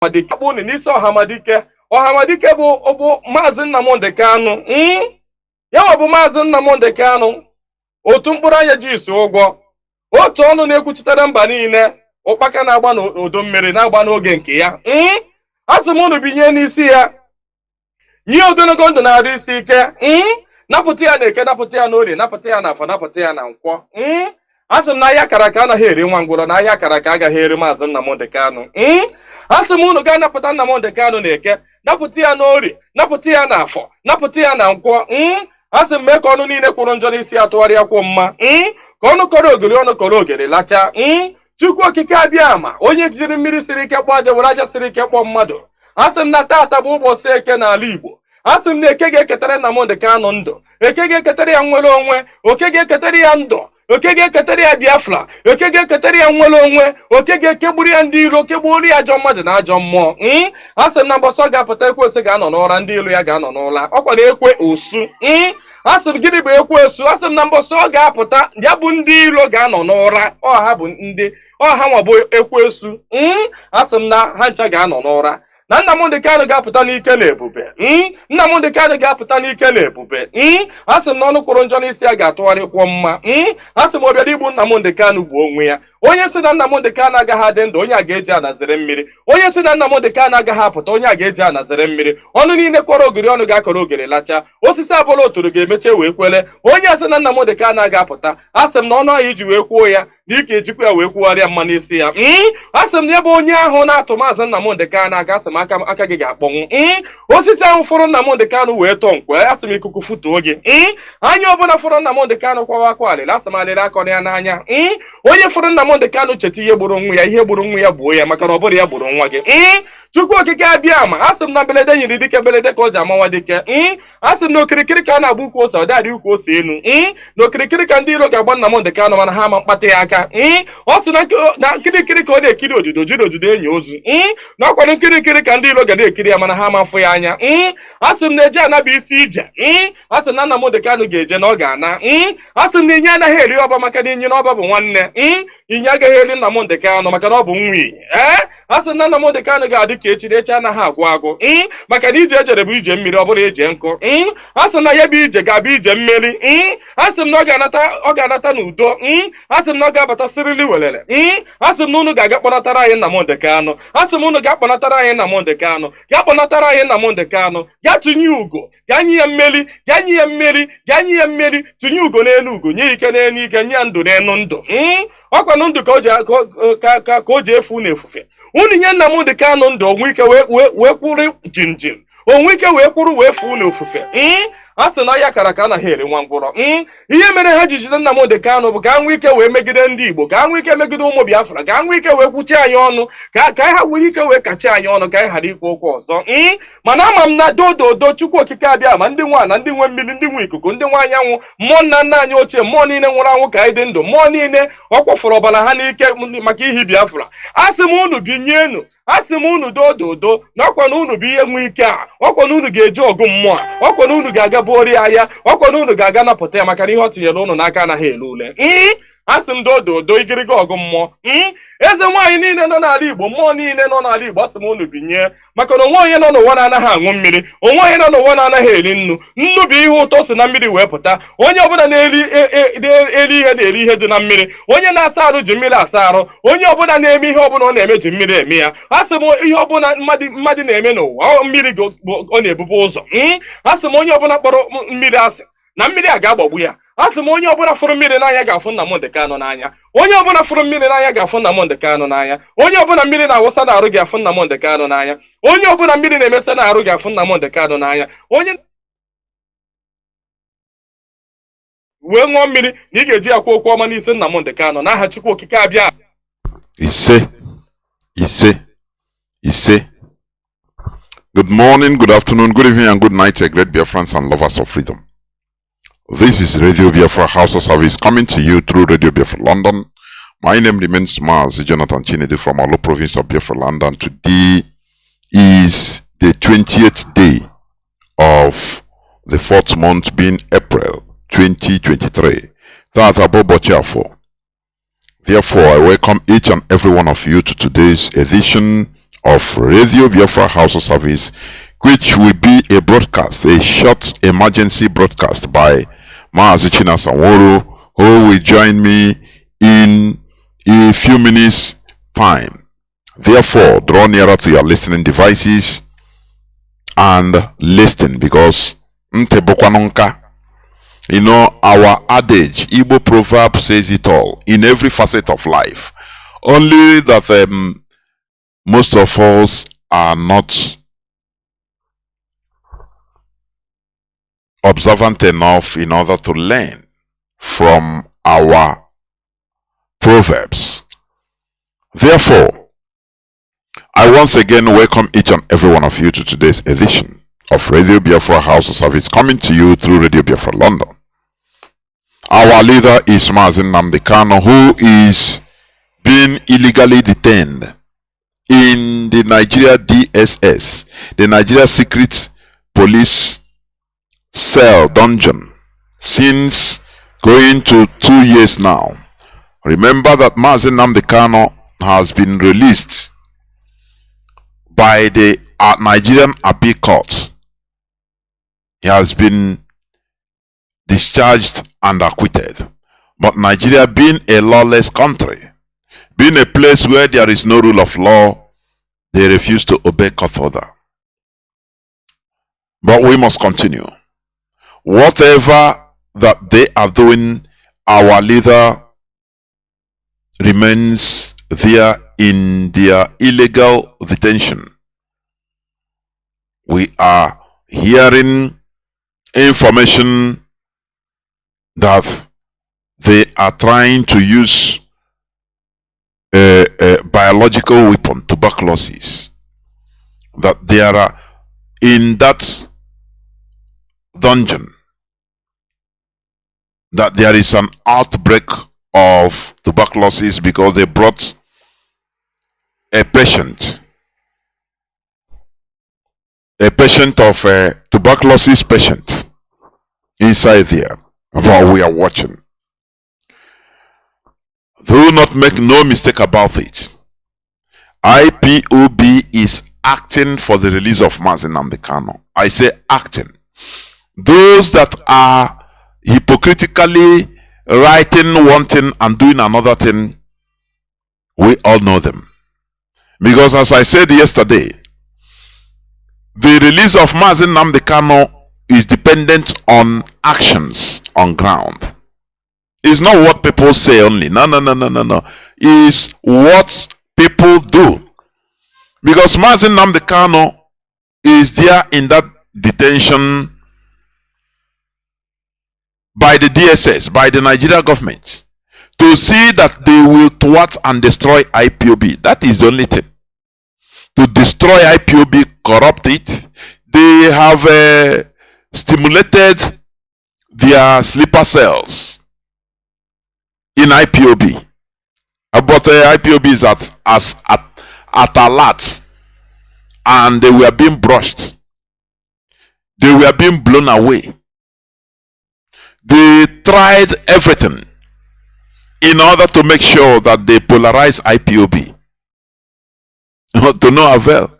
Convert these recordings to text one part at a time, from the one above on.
Madikabuni n'isi Ọhamadike bụ Mazi Nnamdi Kanu. Ya bụ Mazi Nnamdi Kanu. Otu mkpụrụ anya ji isi ụgwọ. Otu ọnụ na-ekwuchitere mba niile. Ụkpaka na-agba n'udu mmiri na-agba n'oge nke ya. Asị m unu binye n'isi ya. Nye ogologo ndụ na-arụ isi ike. Napụta ya na Eke, napụta ya n'Orie, napụta ya n'Afọ, napụta ya na Nkwọ. Asị m na ahịa akara aka anaghị eri nwa ngwụrọ, na ahịa akara aka agaghị eri Mazi Nnamdi Kanu. Asị m unu gaa napụta Nnamdi Kanu na Eke, napụta ya n'Orie, napụta ya n'Afọ, napụta ya na Nkwọ. Asị m mee ka ọnụ niile kwụrụ njọ n'isi atụgharịa kwụ mma. Ka ọnụ kọrọ ogiri, ọnụ kọrọ ogiri lacha. Chukwu okike abịa ama, onye jiri mmiri siri ike kpọọ aja, were aja siri ike kpọọ mmadụ. Asị m na taata bụ ụbọchị Eke n'ala Igbo. Asị m na Eke ga-eketara Nnamdi Kanu ndụ. Eke ga-eketara ya nwere onwe. Oke ga-eketara ya ndụ. Oke ga-eketara ya Biafra. Oke ga-eketara ya nwere onwe. Oke ga-ekegburu ya ndị iro, kegburu ya ajọ mmadụ na ajọ mmụọ. Asị m na mbọsị ọ ga-apụta ekwensu ga-anọ n'ụra, ndị ilo ya ga-anọ n'ụra. Ọ kwara ekwe osu. Asị m gịnị bụ ekwensu? Asị m na mbọsị ọ ga-apụta, ya bụ ndị ilo ga-anọ n'ụra. Ọha bụ ndị ọha nwa bụ ekwensu. Asị m na ha ncha ga-anọ n'ụra. Na Nnamdi Kanu ga-apụta n'ike na ebube. Nnamdi Kanu ga-apụta n'ike na ebube. Asị m na ọnụ kwụrụ njọ n'isi ya ga-atụgharịkwọ mma. Asị m ọbịara igbu Nnamdi Kanu bụ onwe ya. Onye si na Nnamdi Kanu agaghị adị ndụ, onye a ga-eji anazere mmiri. Onye si na Nnamdi Kanu agaghị apụta, onye a ga-eji anazere mmiri. Ọnụ niile kwọrọ ogiri, ọnụ ga-akọrọ ogiri lacha. Osisi abụla oturu ga-emeche wee kwele. Onye asị na Nnamdi Kanu agaghị apụta, asị m na ọnụ ahụ iji wee kwuo ya na ike ejikwa ya wee kwugharịa mma n'isi ya. Asị m na ya bụ onye ahụ na-atụ Mazi Nnamdi Kanu aka, asị m aka gị ga-akpọnwụ. Osisi ahụ fụrụ Nnamdi Kanu wee tọọ nkwe, asị m ikuku futuo gị. Anya ọbụla fụrụ Nnamdi Kanu kwawa akwa alịla, asị m alịla akọ ya n'anya. Onye fụrụ Nnamdi Kanu cheta ihe gburu nwa ya, ihe gburu nwa ya gbuo ya, maka na ọ bụrụ ya gburu nwa gị. Chukwu okike abịa ama, asị m na belede nyiri dike, belede ka ọ ji amawa dike. Asị m na okirikiri ka a na-agba ukwu ose, ọ dadị ukwu ose enu. Na okirikiri ka ndị iro ga-agba Nnamdi Kanu, mana ha ama mkpata ya aka. Ọ sị na nkirikiri ka ọ na-ekiri odido, jiri odido enyi ozu. Na ọkwanụ nkirikiri ka ndị iro ga na-ekiri ya, mana ha ama afụ ya anya. Asị m na eje anaba isi ije. Asị na Nnamdi Kanu ga-eje na ọ ga-ana. Asị m na inye anaghị eri ọba, maka na inye na ọba bụ nwanne. Inye agaghị eri Nnamdi Kanu maka na ọ bụ nwa iyi. Asị na Nnamdi Kanu ga-adị ka echi, echi anaghị agwụ agwụ. Maka na ije ejere bụ ije mmiri, ọ bụrụ eje nkụ. Asị na ya bụ ije ga-abụ ije mmeri. Asị m na ọ ga-anata n'udo. Asị m na ọ ga-abata sirili welele. Asị m na unu ga-aga kpọnatara anyị Nnamdi Kanu. Asị m unu ga-akpọnatara anyị Nnamdi Kanu. Ga kpọnatara anyị Nnamdi Kanu. Ga tụnye ugo, ga nye ya mmeri, ga nye ya mmeri, ga nye ya mmeri. Tụnye ugo n'elu ugo, nye ike n'elu ike, nye ya ndụ n'elu ndụ. Ọkwanụ ndụ ka o ji efu n'efufe. Unu nye Nnamdi Kanu ndụ, onwe ike wee kwụrụ jinjin, onwe ike wee kwụrụ wee fuo n'ofufe. Asị na ya kara ka anaghị eri nwa ngwụrọ. Ihe mere ha ji jide Nnamdi Kanu bụ ka nwee ike wee megide ndị Igbo, ka nwee ike megide ụmụ Biafra, ka nwee ike wee kwuchi anyị ọnụ, ka ha nwee ike wee kachi anyị ọnụ, ka anyị ghara ikwu okwu ọzọ. Mana ama m na dododo Chukwu okike abịa ma ndị nwa na ndị nwe mmiri, ndị nwe ikuku, ndị nwe anyanwụ, mmụọ nna nna anyị ochie, mmụọ niile nwụrụ anwụ ka anyị dị ndụ, mmụọ niile ọ kwafụrụ ọbara ha n'ike maka ihi Biafra. Asị m unu binyenu, asị m unu dododo na ọkwa na unu bụ ihe nwe ike a, ọkwa na unu ga-eji ọgụ mmụọ, ọkwa na unu ga-aga buori ahịa, ọkwa na unu ga-aga napụta ya, maka na ihe ọ tinyere unu n'aka anaghị ele ule. Asị m dododo igiriga ọgụ mmụọ. Eze nwaanyị niile nọ n'ala Igbo, mmụọ niile nọ n'ala Igbo, asị m unu binye, maka na onwe onye nọ n'ụwa na-anaghị aṅụ mmiri, onwe onye nọ n'ụwa na-anaghị eri nnu. Nnu bụ ihe ụtọ si na mmiri wee pụta. Onye ọbụla na-eri ihe na-eri ihe dị na mmiri. Onye na-asa arụ ji mmiri asa arụ. Onye ọbụla na-eme ihe ọbụla ọ na-eme ji mmiri eme ya. Asị m ihe ọbụla mmadụ na-eme n'ụwa, mmiri ọ na-ebubu ụzọ. Asị m onye ọbụla kpọrọ mmiri asị na mmiri a ga-agbagbu ya. Asị m onye ọbụla fụrụ mmiri n'anya ga-afụ Nnamdi Kanu n'anya. Onye ọbụla fụrụ mmiri n'anya ga-afụ Nnamdi Kanu n'anya. Onye ọbụla mmiri na-awụsa n'arụ ga-afụ Nnamdi Kanu n'anya. Onye ọbụla mmiri na-emesa n'arụ ga-afụ Nnamdi Kanu n'anya. Onye wee ṅụọ mmiri na ị ga-eji akwa okwu ọma n'isi Nnamdi Kanu n'aha Chukwu okike abịa. Ise. Good morning, good afternoon, good evening, and good night, great Biafrans and lovers of freedom. This is Radio Biafra House of Service coming to you through Radio Biafra London. My name remains Mazi Chinasa from Olo province of Biafra London. Today is the 20th day of the 4th month, being April 2023. That's above Bochiafo. Therefore, I welcome each and every one of you to today's edition of Radio Biafra House of Service, which will be a broadcast, a short emergency broadcast by Mazi Chinasa Nworu, who will join me in a few minutes time. Therefore, draw nearer to your listening devices and listen, because you know, our adage, Igbo proverb says it all in every facet of life. Only that most of us are not observant enough in order to learn from our proverbs. Therefore, I once again welcome each and every one of you to today's edition of Radio Biafra House of Service, coming to you through Radio Biafra London. Our leader is Mazi Chinasa Nworu, who is being illegally detained in the Nigeria DSS, the Nigeria Secret Police Cell dungeon, since going to 2 years now. Remember that Mazi Chinasa Nworu has been released by the Nigerian RBL court. He has been discharged and acquitted. But Nigeria, being a lawless country, being a place where there is no rule of law, they refuse to obey court order. But we must continue. Whatever that they are doing, our leader remains there in their illegal detention. We are hearing information that they are trying to use a biological weapon, tuberculosis. That there are in that dungeon, that there is an outbreak of tuberculosis because they brought a patient of a tuberculosis patient inside there. But we are watching. Do not make no mistake about it. IPOB is acting for the release of Mazi Chinasa Nworu. I say acting. Those that are hypocritically writing one thing and doing another thing, we all know them. Because as I said yesterday, the release of Mazi Chinasa Nworu is dependent on actions on ground. It's not what people say only. No. It's what people do. Because Mazi Chinasa Nworu is there in that detention by the DSS, by the Nigeria government, to see that they will thwart and destroy IPOB. That is the only thing. To destroy IPOB, corrupt it. They have stimulated their sleeper cells in IPOB. But IPOB is at alert, and they were being brushed. They were being blown away. They tried everything in order to make sure that they polarize IPOB. To no avail.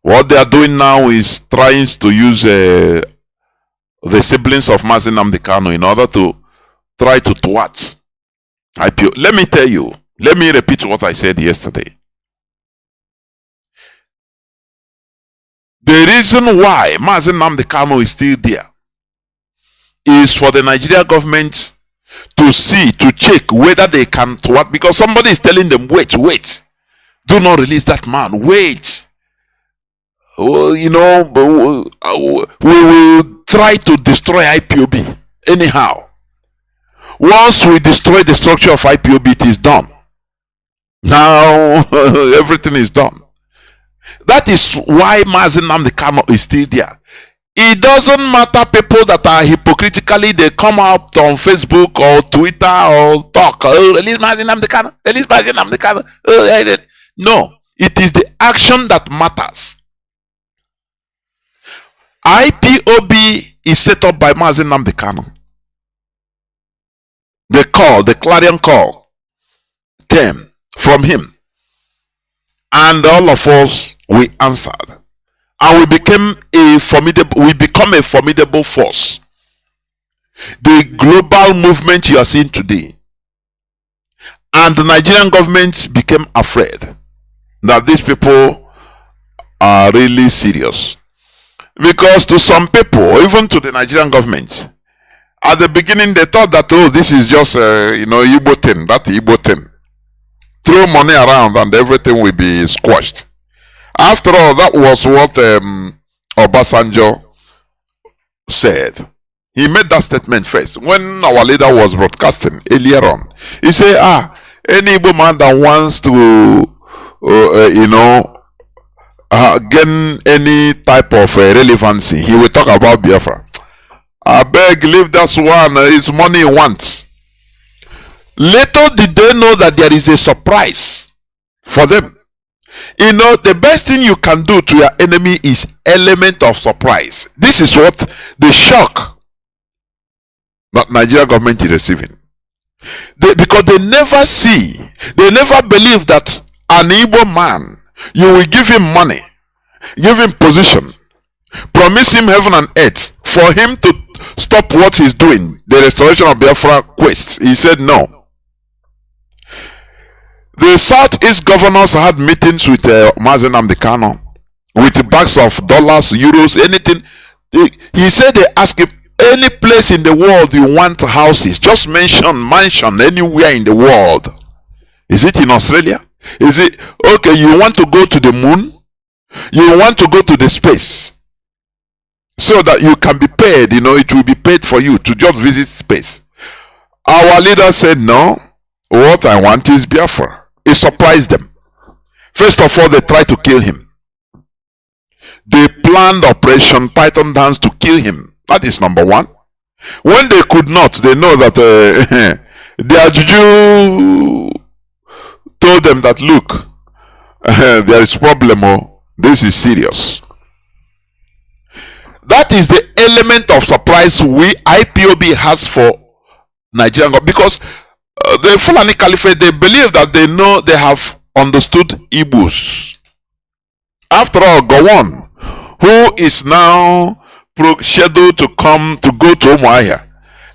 What they are doing now is trying to use the siblings of Mazi Chinasa Nworu in order to try to thwart IPO. Let me tell you, let me repeat what I said yesterday. The reason why Mazi Chinasa Nworu is still there is for the Nigeria government to see, to check whether they can thwart, because somebody is telling them, wait, do not release that man, wait. You know, we will try to destroy IPOB anyhow. Once we destroy the structure of IPOB, it is done. Now everything is done. That is why Mazi Chinasa Nworu is still there. It doesn't matter people that are hypocritically, they come out on Facebook or Twitter or talk, release Mazi Chinasa Nworu, release Mazi Chinasa Nworu. No, it is the action that matters. IPOB is set up by Mazi Chinasa Nworu. The clarion call came from him. And all of us, we answered. And we become a formidable force. The global movement you are seeing today, and the Nigerian government became afraid that these people are really serious. Because to some people, even to the Nigerian government, at the beginning they thought that, oh, this is just Igbo thing, that Igbo thing. Throw money around and everything will be squashed. After all, that was what Obasanjo said. He made that statement first when our leader was broadcasting earlier on. He said, any Igbo man that wants to gain any type of relevancy, he will talk about Biafra. I beg, leave that one. It's money he wants. Little did they know that there is a surprise for them. The best thing you can do to your enemy is element of surprise. This is what the shock that Nigeria government is receiving. Because they never believe that an Igbo man, you will give him money, give him position, promise him heaven and earth for him to stop what he's doing, the restoration of Biafra quest. He said no. The Southeast governors had meetings with Mazi Chinasa Nworu with bags of dollars, euros, anything. He said they asked him, any place in the world you want houses, just mention mansion anywhere in the world. Is it in Australia? Is it okay? You want to go to the moon? You want to go to the space so that you can be paid, it will be paid for you to just visit space. Our leader said, no, what I want is Biafra. It surprised them. First of all, they tried to kill him. They planned Operation Python Dance to kill him. That is number one. When they could not, they know that their juju told them that, look, there is problem. This is serious. That is the element of surprise IPOB has for Nigerian, because the Fulani Caliphate, they believe that they have understood Igbos. After all, Gowon, who is now scheduled to go to Umuahia,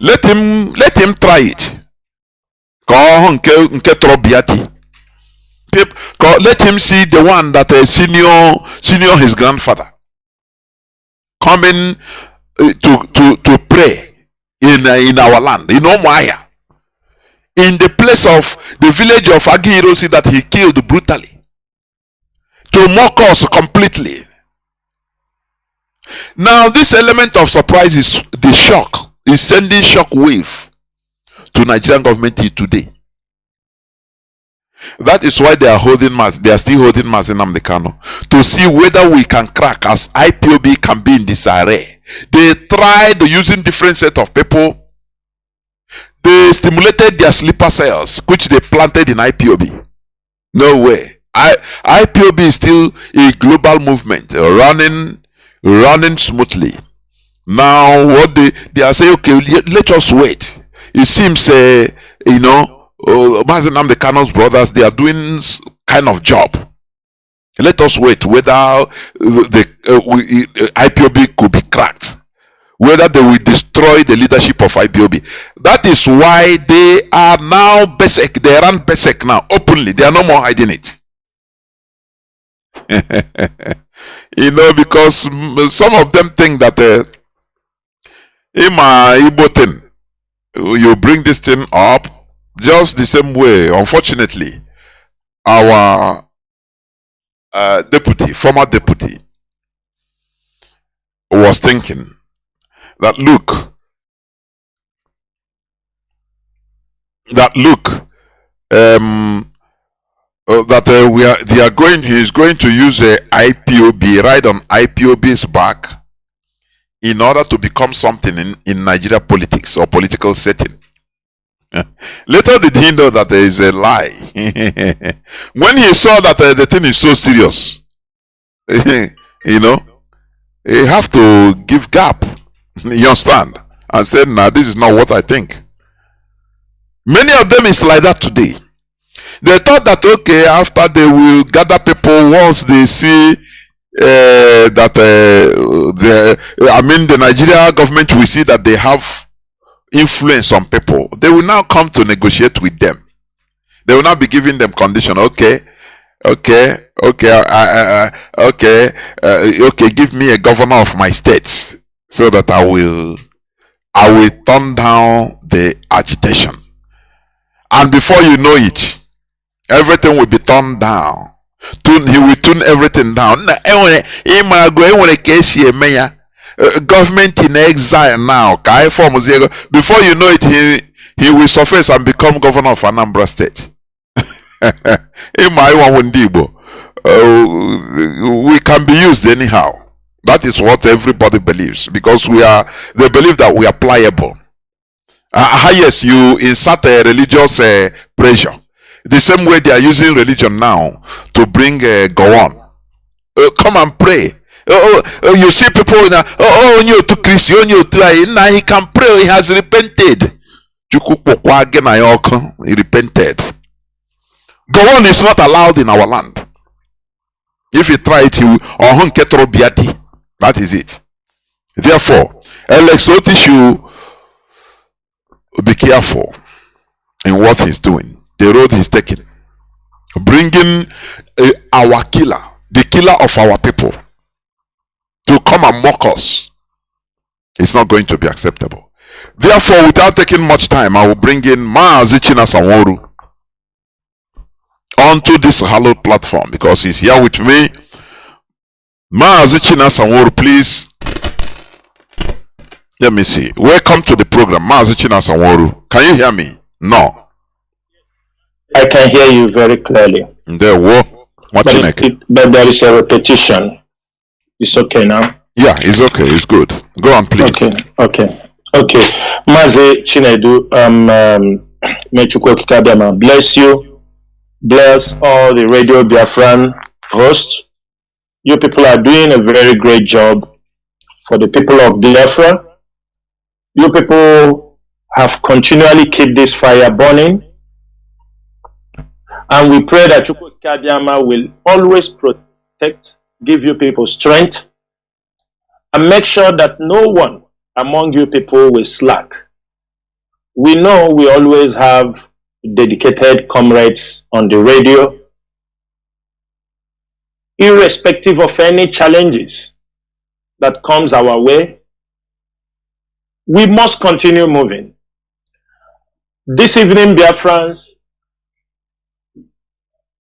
let him try it. Let him see the one that senior his grandfather coming to pray in our land, in Umuahia, in the place of the village of Agihirosi that he killed brutally, to mock us completely. Now this element of surprise is the shock, is sending shock wave to Nigerian government today. That is why they are still holding Mazi Chinasa Nworu, to see whether we can crack, as IPOB can be in disarray. They tried using different set of people. They stimulated their sleeper cells, which they planted in IPOB. No way. IPOB is still a global movement running smoothly. Now what they are saying, okay, let us wait. It seems Mazi Chinasa Nworu's brothers, they are doing kind of job. Let us wait whether the IPOB could be cracked, whether they will destroy the leadership of IPOB. That is why they are now basic. They run basic now openly. They are no more hiding it. Because some of them think that in my Igbo thing, you bring this thing up just the same way. Unfortunately, our former deputy, was thinking that look, he's going to use a IPOB, ride on IPOB's back in order to become something in Nigeria politics or political setting. Little did he know that there is a lie. When he saw that the thing is so serious, he have to give gap. You understand? And said, nah, this is not what I think. Many of them is like that today. They thought that okay, after they will gather people once they see that the Nigeria government will see that they have influence on people. They will now come to negotiate with them. They will now be giving them condition. Okay, give me a governor of my state so that I will turn down the agitation. And before you know it, everything will be turned down. He will tune everything down. Government in exile now. Before you know it, he will surface and become governor of Anambra State. We can be used anyhow. That is what everybody believes, because they believe that we are pliable. Yes, you insert a religious pressure. The same way they are using religion now to bring go on. Come and pray. You see people now. You to Christian, you to now he can pray. He has repented. He repented. Go on is not allowed in our land. If you try it, that is it. Therefore, Alex Otis, be careful in what he's doing. The road he's taking, bringing our killer, the killer of our people, to come and mock us. It's not going to be acceptable. Therefore, without taking much time, I will bring in Mazi Chinasa Nworu onto this hallowed platform, because he's here with me. Mazi Chinasa Nworu, please. Let me see. Welcome to the program, Mazi Chinasa Nworu. Can you hear me? No. I can hear you very clearly. But there is a repetition. It's okay now? Yeah, it's okay. It's good. Go on, please. Okay. Mazi Chinedu, may Chukwu Abịama bless you. Bless all the Radio Biafran hosts. You people are doing a very great job for the people of Biafra. You people have continually kept this fire burning. And we pray that Chukwu Abịama will always protect, give you people strength, and make sure that no one among you people will slack. We know we always have dedicated comrades on the radio, irrespective of any challenges that comes our way. We must continue moving. This evening, Biafrans,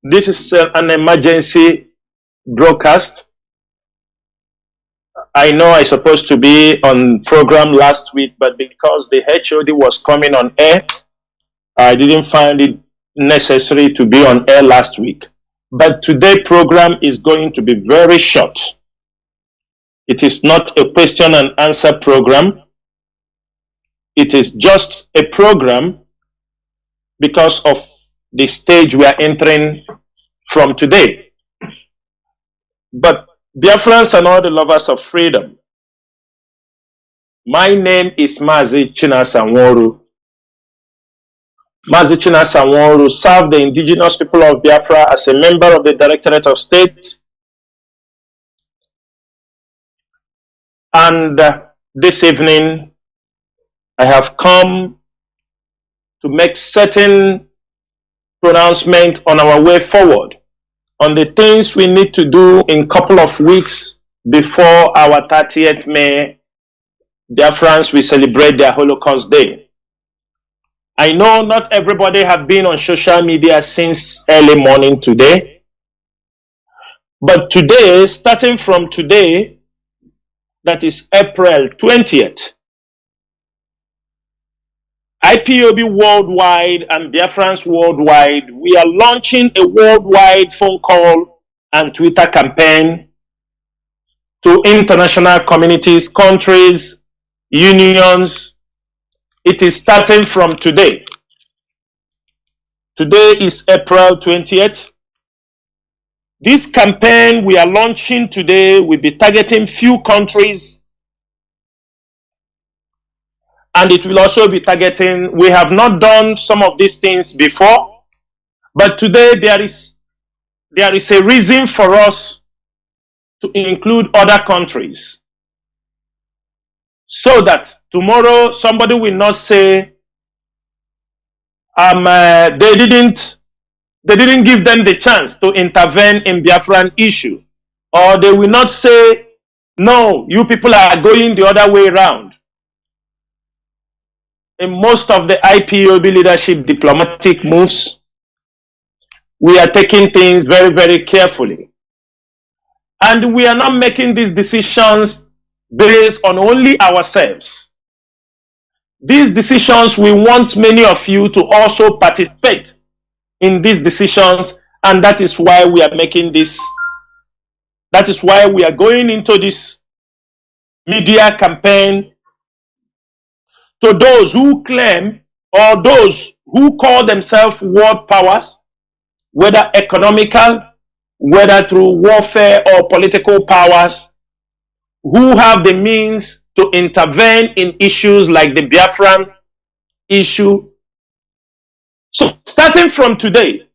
this is an emergency broadcast. I know I was supposed to be on program last week, but because the HOD was coming on air, I didn't find it necessary to be on air last week. But today's program is going to be very short. It is not a question and answer program. It is just a program because of the stage we are entering from today. But Biafrans and all the lovers of freedom, my name is Mazi Chinasa Nworu. Mazi Chinasa Nworu served the indigenous people of Biafra as a member of the Directorate of State. And this evening, I have come to make certain pronouncement on our way forward, on the things we need to do in a couple of weeks before our 30th May, Biafrans will celebrate their Holocaust Day. I know not everybody have been on social media since early morning today, but today, starting from today, that is April 20th, IPOB worldwide and Biafrans worldwide, we are launching a worldwide phone call and Twitter campaign to international communities, countries, unions. It is starting from today. Today is April 20th. This campaign we are launching today will be targeting few countries, and it will also be targeting, we have not done some of these things before, But today there is a reason for us to include other countries, so that tomorrow somebody will not say they didn't give them the chance to intervene in Biafran issue, or they will not say, no, you people are going the other way around. In most of the IPOB leadership diplomatic moves, we are taking things very, very carefully. And we are not making these decisions based on only ourselves. These decisions, we want many of you to also participate in these decisions, and that is why we are making this. That is why we are going into this media campaign to those who claim, or those who call themselves world powers, whether economical, whether through warfare or political powers, who have the means to intervene in issues like the Biafran issue. So starting from today,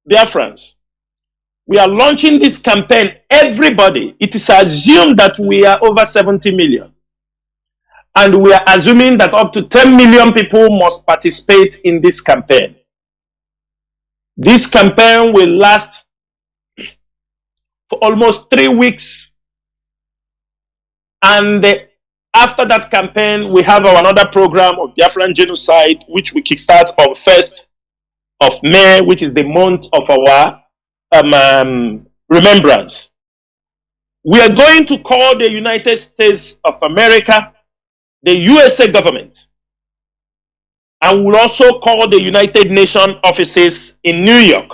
Biafrans, we are launching this campaign. Everybody, it is assumed that we are over 70 million. And we are assuming that up to 10 million people must participate in this campaign. This campaign will last for almost 3 weeks. And after that campaign, we have our another program of Biafran genocide, which we kickstart on 1st of May, which is the month of our remembrance. We are going to call the United States of America, the USA government, and we'll also call the United Nations offices in New York.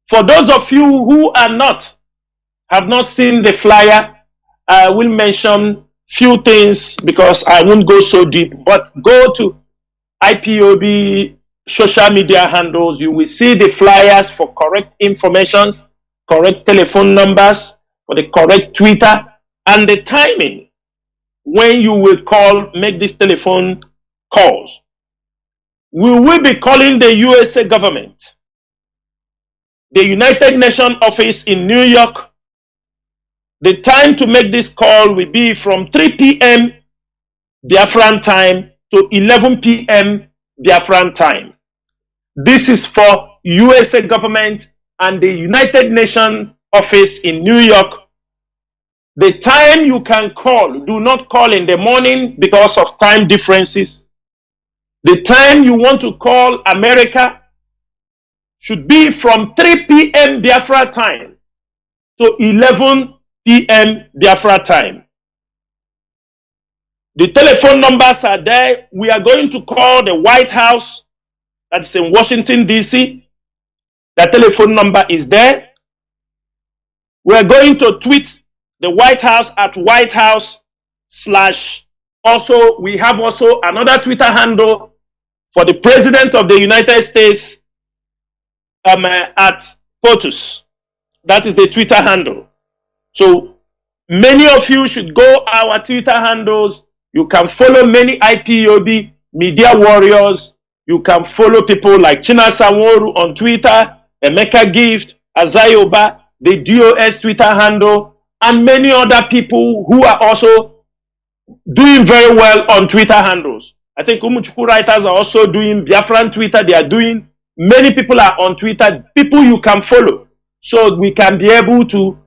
For those of you who have not seen the flyer, I will mention few things because I won't go so deep, but go to IPOB social media handles. You will see the flyers for correct information, correct telephone numbers, for the correct Twitter, and the timing when you will make these telephone calls. We will be calling the USA government, the United Nations office in New York. The time to make this call will be from 3 p.m. Biafran time to 11 p.m. Biafran time. This is for USA government and the United Nations office in New York. The time you can call, do not call in the morning because of time differences. The time you want to call America should be from 3 p.m. Biafra time to 11 p.m. Biafra time. The telephone numbers are there. We are going to call the White House, that's in Washington, D.C. The telephone number is there. We are going to tweet the White House at White House / also, we have also another Twitter handle for the President of the United States at POTUS. That is the Twitter handle. So many of you should go our Twitter handles. You can follow many IPOB media warriors. You can follow people like Chinasa Nworu on Twitter, Emeka Gift, Azayoba, the DOS Twitter handle, and many other people who are also doing very well on Twitter handles. I think Umuchukwu writers are also doing Biafran Twitter. They are doing, many people are on Twitter, people you can follow. So we can be able to,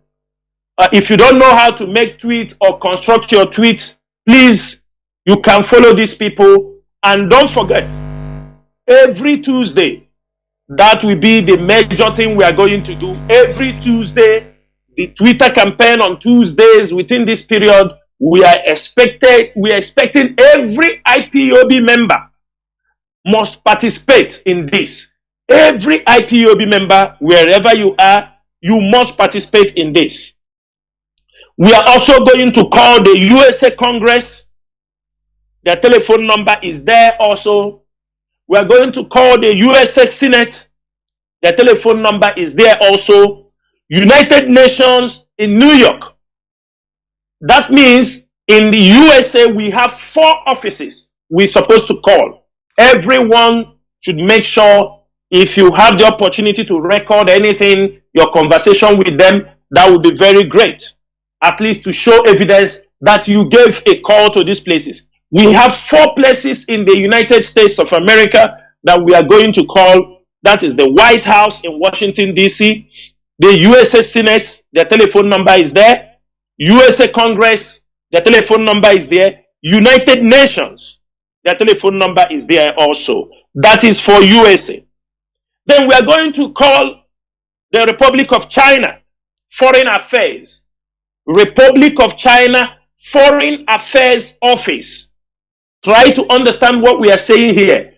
if you don't know how to make tweets or construct your tweets, please, you can follow these people. And don't forget, every Tuesday, that will be the major thing we are going to do. Every Tuesday, the Twitter campaign on Tuesdays within this period, we are expecting every IPOB member must participate in this. Every IPOB member, wherever you are, you must participate in this. We are also going to call the USA Congress. Their telephone number is there also. We are going to call the USA Senate. Their telephone number is there also. United Nations in New York. That means in the USA, we have 4 offices we're supposed to call. Everyone should make sure If you have the opportunity to record anything, your conversation with them, that would be very great. At least to show evidence that you gave a call to these places. We have 4 places in the United States of America that we are going to call. That is the White House in Washington, D.C., the USA Senate, their telephone number is there. USA Congress, their telephone number is there. United Nations, their telephone number is there also. That is for USA. Then we are going to call the Republic of China, Foreign Affairs. Republic of China, Foreign Affairs Office. Try to understand what we are saying here.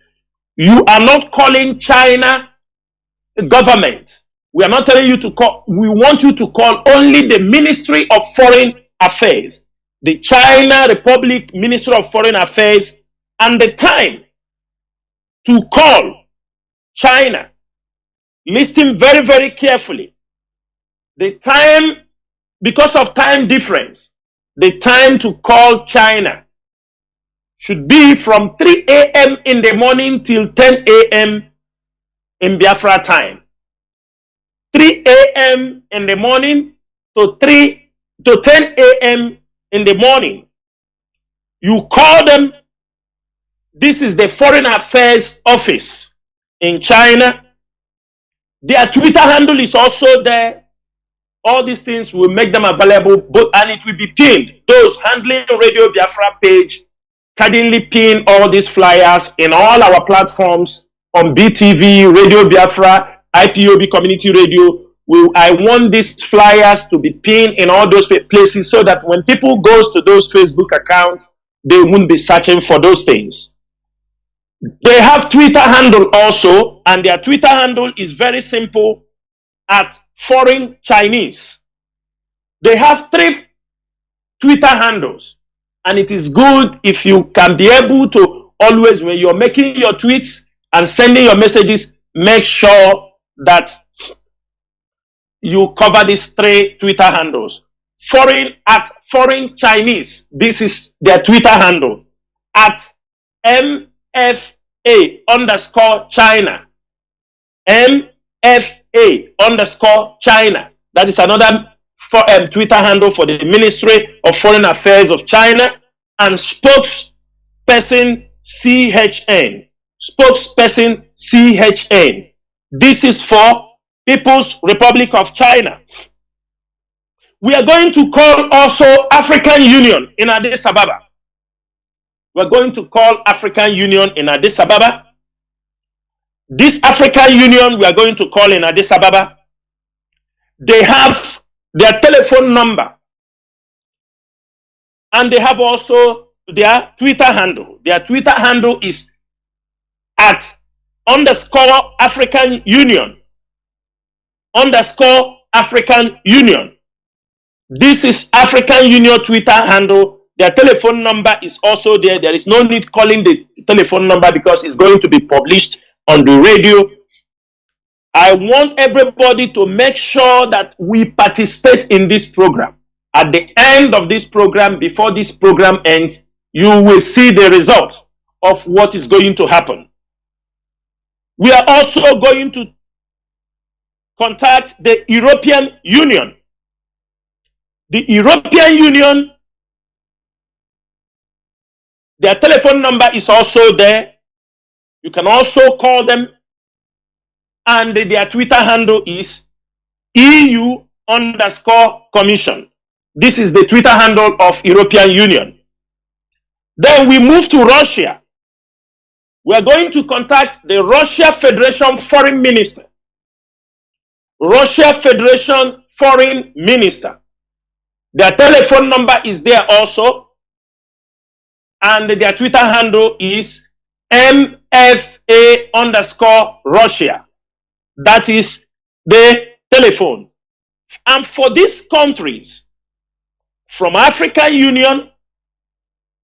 You are not calling China government. We are not telling you to call. We want you to call only the Ministry of Foreign Affairs, the China Republic Ministry of Foreign Affairs, and the time to call China. Listen very, very carefully. The time, because of time difference, the time to call China should be from 3 a.m. in the morning till 10 a.m. in Biafra time. 3 a.m. in the morning to 10 a.m. in the morning. You call them. This is the Foreign Affairs Office in China. Their Twitter handle is also there. All these things will make them available, and it will be pinned. Those handling Radio Biafra page kindly pin all these flyers in all our platforms on BTV, Radio Biafra, IPOB Community Radio. I want these flyers to be pinned in all those places so that when people goes to those Facebook accounts, they won't be searching for those things. They have Twitter handle also, and their Twitter handle is very simple, at Foreign Chinese. They have 3 Twitter handles, and it is good if you can be able to always, when you're making your tweets and sending your messages, make sure that you cover these 3 Twitter handles. At Foreign Chinese, this is their Twitter handle. At MFA_China. MFA_China. That is another Twitter handle for the Ministry of Foreign Affairs of China. And spokesperson CHN. Spokesperson CHN. This is for People's Republic of China. We are going to call also African Union in Addis Ababa. We're going to call African Union in Addis Ababa. This African Union we are going to call in Addis Ababa. They have their telephone number. And they have also their Twitter handle. Their Twitter handle is at _African Union. _African Union. This is African Union Twitter handle. Their telephone number is also there. There is no need calling the telephone number because it's going to be published on the radio. I want everybody to make sure that we participate in this program. At the end of this program, before this program ends, you will see the result of what is going to happen. We are also going to contact the European Union. The European Union, their telephone number is also there. You can also call them, and their Twitter handle is EU_Commission. This is the Twitter handle of European Union. Then we move to Russia. We are going to contact the Russia Federation Foreign Minister. Russia Federation Foreign Minister. Their telephone number is there also. And their Twitter handle is MFA_Russia. That is the telephone. And for these countries, from African Union,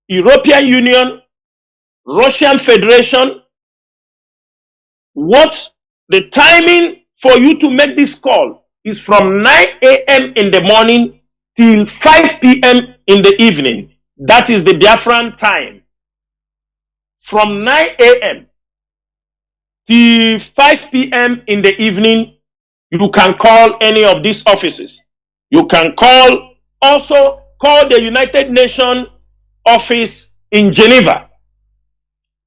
European Union, Russian Federation, what the timing for you to make this call is from 9 a.m. in the morning till 5 p.m. in the evening. That is the Biafran time. From 9 a.m. till 5 p.m. in the evening, you can call any of these offices. You can also call the United Nations office in Geneva.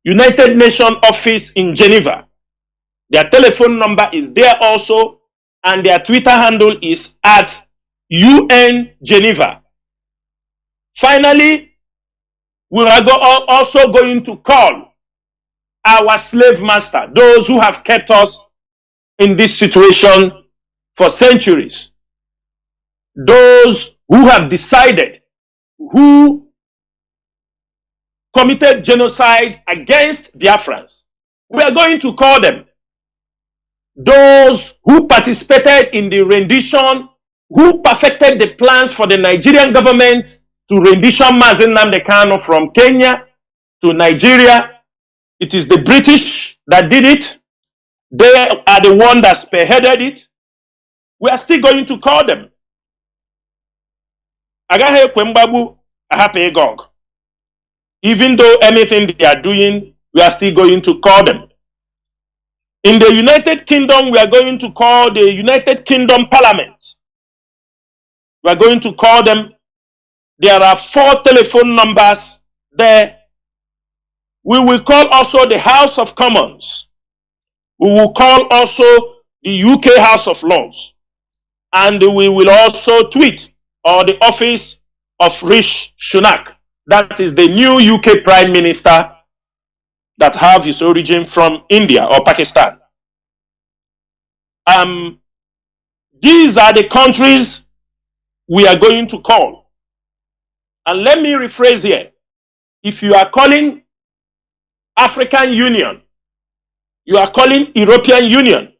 United Nations office in Geneva. Their telephone number is there also, and their Twitter handle is at UN Geneva. Finally, we are also going to call our slave master, those who have kept us in this situation for centuries, those who have decided, who committed genocide against Biafrans. We are going to call them. Those who participated in the rendition, who perfected the plans for the Nigerian government to rendition Mazi Nnamdi Kanu from Kenya to Nigeria. It is the British that did it. They are the one that spearheaded it. We are still going to call them. Agahe Kwembabu Ahape Gog. Even though anything they are doing, we are still going to call them. In the United Kingdom, we are going to call the United Kingdom Parliament. We are going to call them. There are 4 telephone numbers there. We will call also the House of Commons. We will call also the UK House of Lords. And we will also tweet or the office of Rishi Sunak. That is the new UK Prime Minister that have his origin from India or Pakistan. These are the countries we are going to call. And let me rephrase here. If you are calling African Union, you are calling European Union,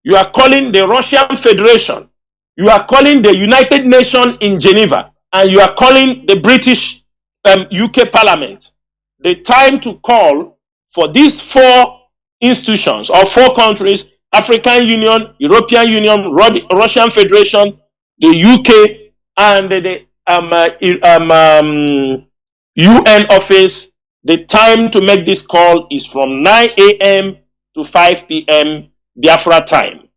you are calling the Russian Federation, you are calling the United Nations in Geneva, and you are calling the British UK Parliament, the time to call for these 4 institutions or 4 countries, African Union, European Union, Russian Federation, the UK, and the UN office, the time to make this call is from 9 a.m. to 5 p.m. Biafra time.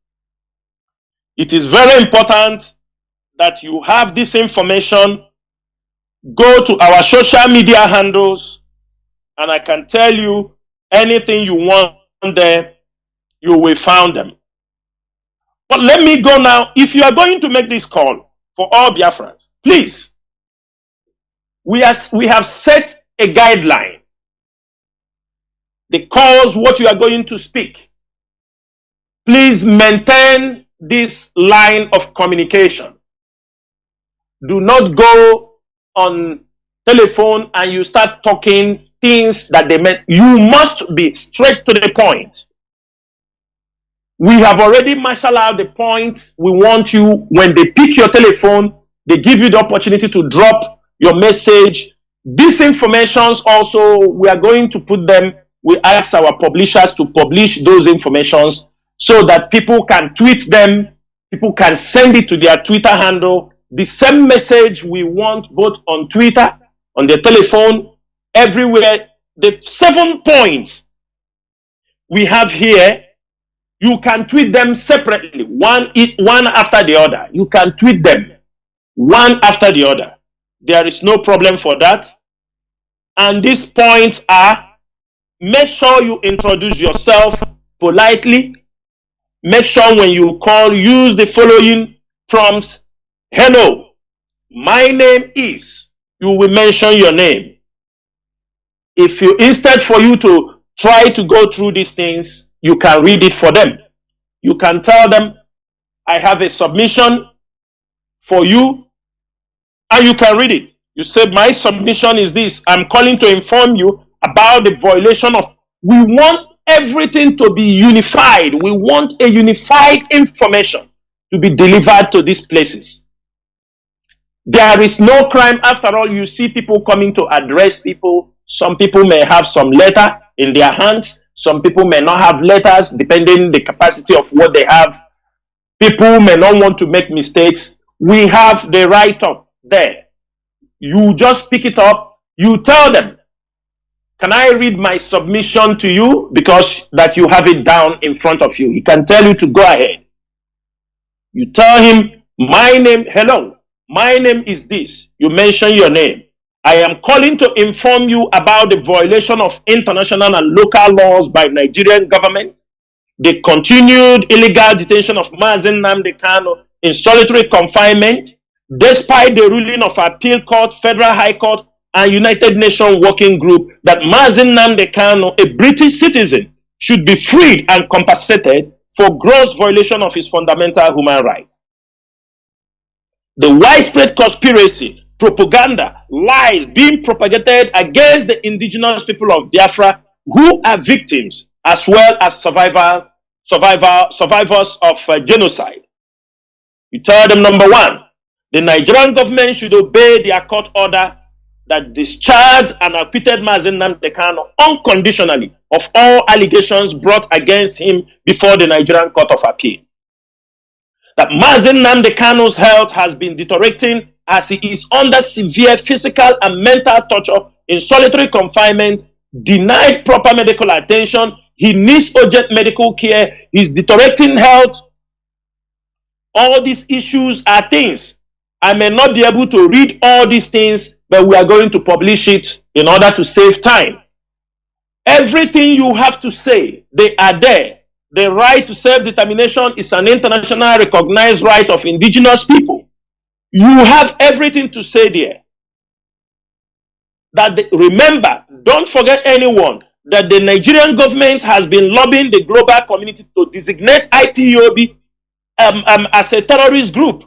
It is very important that you have this information. Go to our social media handles, and I can tell you anything you want there, you will find them. But let me go now. If you are going to make this call for all Biafrans, please, we have set a guideline. The calls, what you are going to speak. Please maintain this line of communication. Do not go on telephone and you start talking things that they meant. You must be straight to the point. We have already marshaled out the point we want you. When they pick your telephone, they give you the opportunity to drop your message. These informations also, we are going to put them, we ask our publishers to publish those informations so that people can tweet them, people can send it to their Twitter handle. The same message we want both on Twitter, on the telephone, everywhere. The 7 points we have here, you can tweet them separately, one after the other. You can tweet them one after the other. There is no problem for that. And these points are: make sure you introduce yourself politely. Make sure when you call, use the following prompts. Hello, my name is, you will mention your name. If you, instead for you to try to go through these things, you can read it for them. You can tell them, I have a submission for you, and you can read it. You say, my submission is this. I'm calling to inform you about the violation of, we want everything to be unified. We want a unified information to be delivered to these places. There is no crime. After all, you see people coming to address people. Some people may have some letter in their hands. Some people may not have letters, depending the capacity of what they have. People may not want to make mistakes. We have the write-up there. You just pick it up. You tell them, Can I read my submission to you? Because that you have it down in front of you. He can tell you to go ahead. You tell him, my name, hello, my name is this. You mention your name. I am calling to inform you about the violation of international and local laws by Nigerian government, the continued illegal detention of Mazi Nnamdi Kanu in solitary confinement, despite the ruling of Appeal Court, Federal High Court, and United Nations Working Group that Mazi Nnamdi Kanu, a British citizen, should be freed and compensated for gross violation of his fundamental human rights. The widespread conspiracy, propaganda, lies being propagated against the indigenous people of Biafra who are victims as well as survivors of genocide. You tell them, number one, the Nigerian government should obey their court order that discharged and acquitted Mazi Nnamdi Kanu unconditionally of all allegations brought against him before the Nigerian Court of Appeal. That Mazi Nnamdi Kanu's health has been deteriorating as he is under severe physical and mental torture in solitary confinement, denied proper medical attention, he needs urgent medical care, his deteriorating health. All these issues are things. I may not be able to read all these things, but we are going to publish it in order to save time. Everything you have to say, they are there. The right to self-determination is an international recognized right of indigenous people. You have everything to say there. Remember, don't forget anyone, that the Nigerian government has been lobbying the global community to designate IPOB as a terrorist group.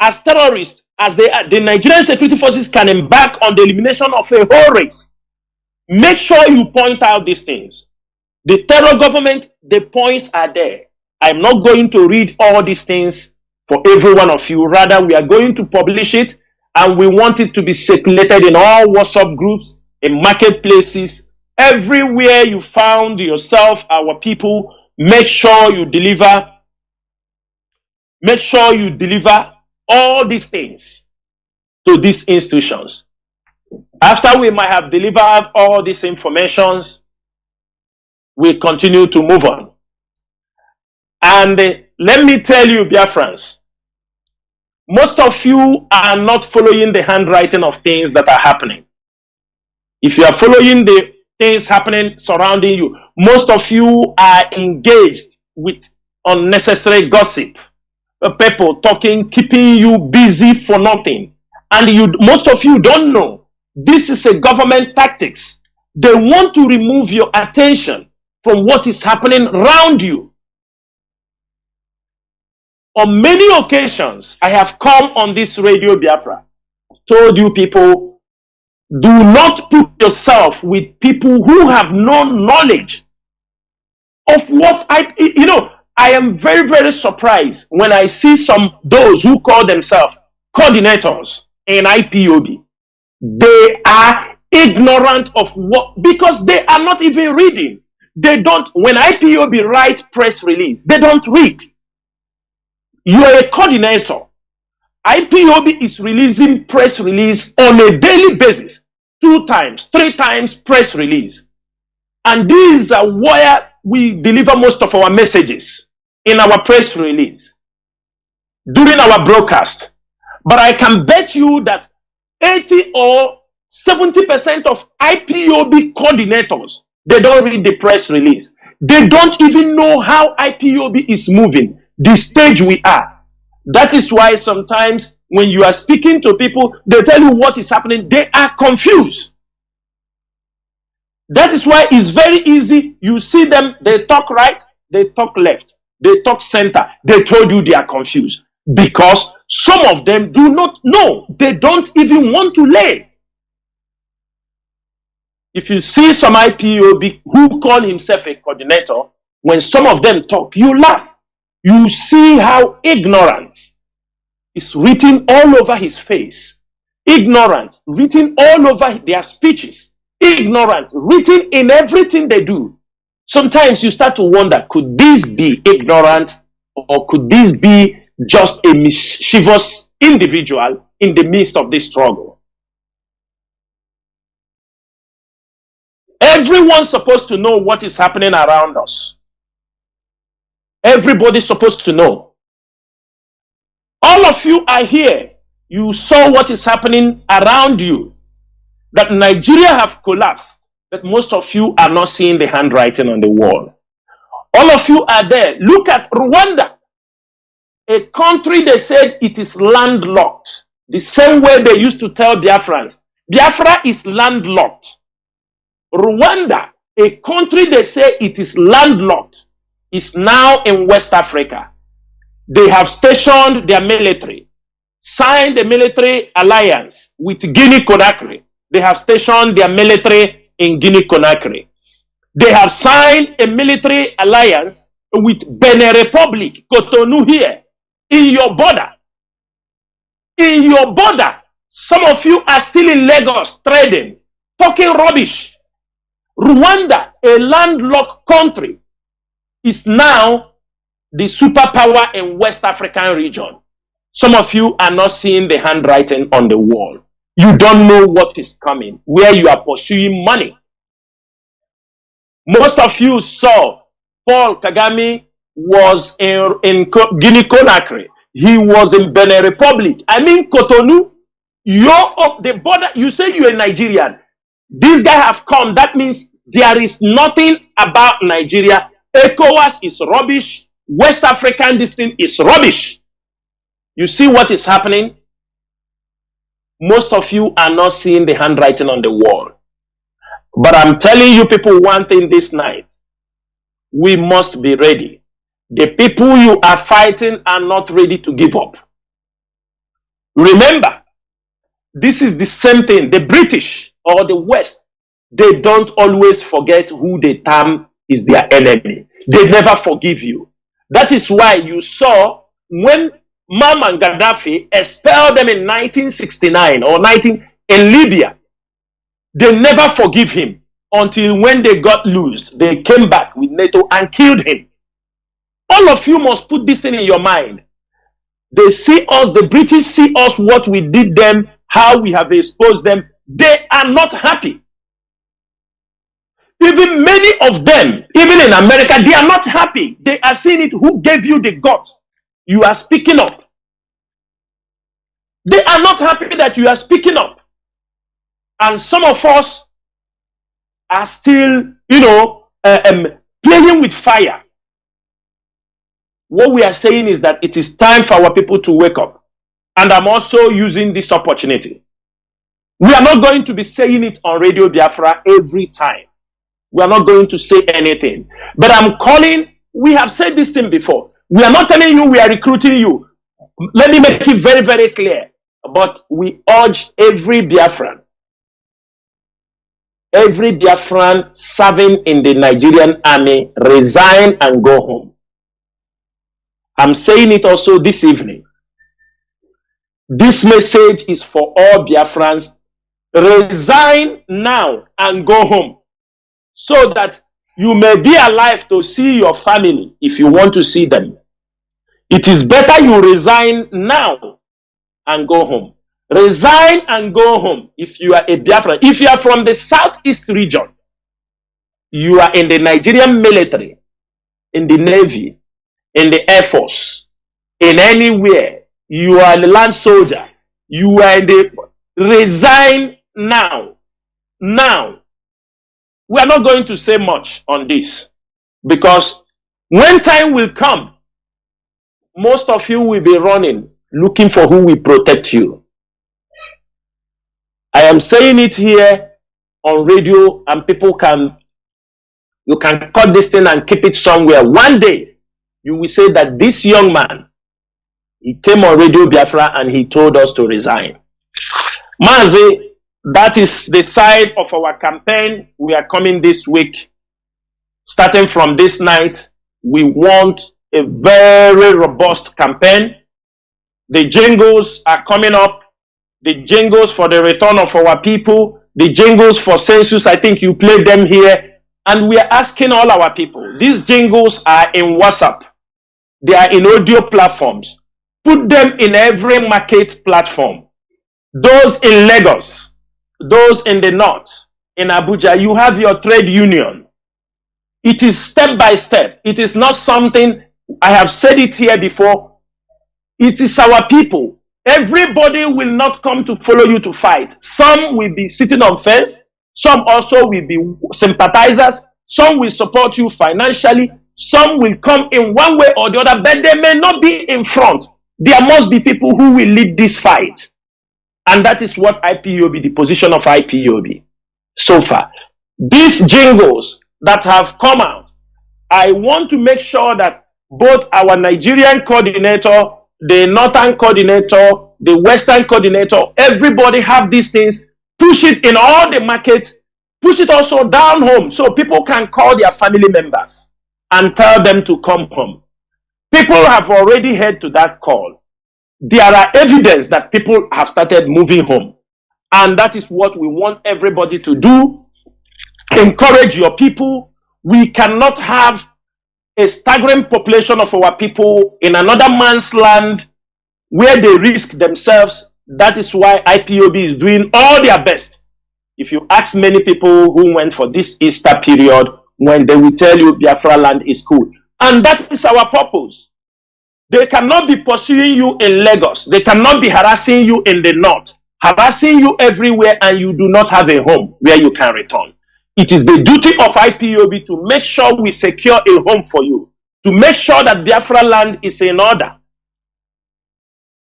As terrorists, as they are, the Nigerian security forces can embark on the elimination of a whole race. Make sure you point out these things. The terror government, the points are there. I'm not going to read all these things for every one of you. Rather, we are going to publish it, and we want it to be circulated in all WhatsApp groups, in marketplaces, everywhere you found yourself, our people. Make sure you deliver. Make sure you deliver all these things to these institutions. After we might have delivered all these informations, we continue to move on. And let me tell you, Biafrans, most of you are not following the handwriting of things that are happening. If you are following the things happening surrounding you, most of you are engaged with unnecessary gossip. People talking, keeping you busy for nothing. And most of you don't know, this is a government tactics. They want to remove your attention from what is happening around you. On many occasions, I have come on this radio Biafra, told you people, do not put yourself with people who have no knowledge of what I am very, very surprised when I see those who call themselves coordinators in IPOB. They are ignorant of what, because they are not even reading. They don't, when IPOB write press release, they don't read. You are a coordinator. IPOB is releasing press release on a daily basis, 2 times, 3 times press release. And these are where we deliver most of our messages, in our press release, during our broadcast. But I can bet you that 80 or 70% of IPOB coordinators, they don't read the press release. They don't even know how IPOB is moving, the stage we are. That is why sometimes when you are speaking to people, they tell you what is happening, they are confused. That is why it's very easy. You see them, they talk right, they talk left, they talk center. They told you they are confused because some of them do not know. They don't even want to lay. If you see some IPOB who call himself a coordinator, when some of them talk, you laugh. You see how ignorant is written all over his face. Ignorant written all over their speeches. Ignorant written in everything they do. Sometimes you start to wonder, could this be ignorant, or could this be just a mischievous individual in the midst of this struggle? Everyone's supposed to know what is happening around us. Everybody's supposed to know. All of you are here. You saw what is happening around you. That Nigeria have collapsed. But most of you are not seeing the handwriting on the wall. All of you are there. Look at Rwanda. A country they said it is landlocked. The same way they used to tell Biafrans. Biafra is landlocked. Rwanda, a country they say it is landlocked, is now in West Africa. They have stationed their military, signed a military alliance with Guinea-Conakry. They have stationed their military in Guinea-Conakry. They have signed a military alliance with Benin Republic, Cotonou here, in your border. In your border. Some of you are still in Lagos trading, talking rubbish. Rwanda, a landlocked country, is now the superpower in West African region. Some of you are not seeing the handwriting on the wall. You don't know what is coming, where you are pursuing money. Most of you saw Paul Kagame was in Guinea-Conakry. He was in Benin Republic. I mean Cotonou. You're up the border. You say you're a Nigerian. These guys have come. That means there is nothing about Nigeria. ECOWAS is rubbish. West African district is rubbish. You see what is happening? Most of you are not seeing the handwriting on the wall. But I'm telling you people one thing this night. We must be ready. The people you are fighting are not ready to give up. Remember, this is the same thing. The British or the West, they don't always forget who they term is their enemy. They never forgive you. That is why you saw when Muammar Gaddafi expelled them in 1969 or in Libya, they never forgive him until when they got loosed, they came back with NATO and killed him. All of you must put this thing in your mind. They see us, the British see us, what we did them, how we have exposed them. They are not happy. Even many of them, even in America, they are not happy. They are seeing it. Who gave you the gut? You are speaking up. They are not happy that you are speaking up. And some of us are still, playing with fire. What we are saying is that it is time for our people to wake up. And I'm also using this opportunity. We are not going to be saying it on Radio Biafra every time. We are not going to say anything. But I'm calling, we have said this thing before. We are not telling you we are recruiting you. Let me make it very, very clear. But we urge every Biafran serving in the Nigerian army, resign and go home. I'm saying it also this evening. This message is for all Biafrans. Resign now and go home, so that you may be alive to see your family if you want to see them. It is better you resign now and go home. Resign and go home if you are a Biafran. If you are from the southeast region, you are in the Nigerian military, in the Navy, in the Air Force, in anywhere, you are a land soldier, you are in the... Resign now. Now. We are not going to say much on this, because when time will come, most of you will be running, looking for who will protect you. I am saying it here on radio, and people you can cut this thing and keep it somewhere. One day, you will say that this young man, he came on Radio Biafra and he told us to resign. Mazi, that is the side of our campaign. We are coming this week. Starting from this night, we want a very robust campaign. The jingles are coming up. The jingles for the return of our people. The jingles for census, I think you played them here. And we are asking all our people. These jingles are in WhatsApp. They are in audio platforms. Put them in every market platform. Those in Lagos, those in the north, in Abuja, you have your trade union. It is step by step. It is not something, I have said it here before, it is our people. Everybody will not come to follow you to fight. Some will be sitting on fence. Some also will be sympathizers. Some will support you financially. Some will come in one way or the other, but they may not be in front. There must be people who will lead this fight. And that is what IPOB, the position of IPOB so far. These jingles that have come out, I want to make sure that both our Nigerian coordinator, the Northern coordinator, the Western coordinator, everybody have these things, push it in all the markets, push it also down home so people can call their family members and tell them to come home. People have already heard to that call. There are evidence that people have started moving home. And that is what we want everybody to do. Encourage your people. We cannot have a staggering population of our people in another man's land where they risk themselves. That is why IPOB is doing all their best. If you ask many people who went for this Easter period, when they will tell you Biafra land is cool. And that is our purpose. They cannot be pursuing you in Lagos. They cannot be harassing you in the north, harassing you everywhere, and you do not have a home where you can return. It is the duty of IPOB to make sure we secure a home for you, to make sure that Biafra land is in order.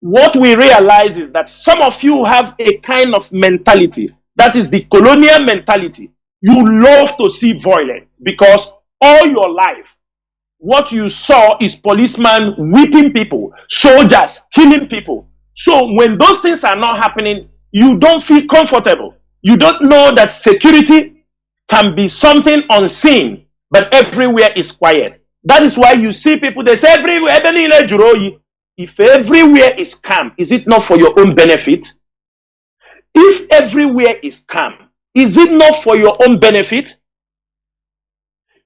What we realize is that some of you have a kind of mentality, that is the colonial mentality. You love to see violence because all your life, what you saw is policemen whipping people, soldiers killing people. So when those things are not happening, you don't feel comfortable. You don't know that security can be something unseen, but everywhere is quiet. That is why you see people, they say everywhere, if everywhere is calm, is it not for your own benefit? If everywhere is calm, is it not for your own benefit?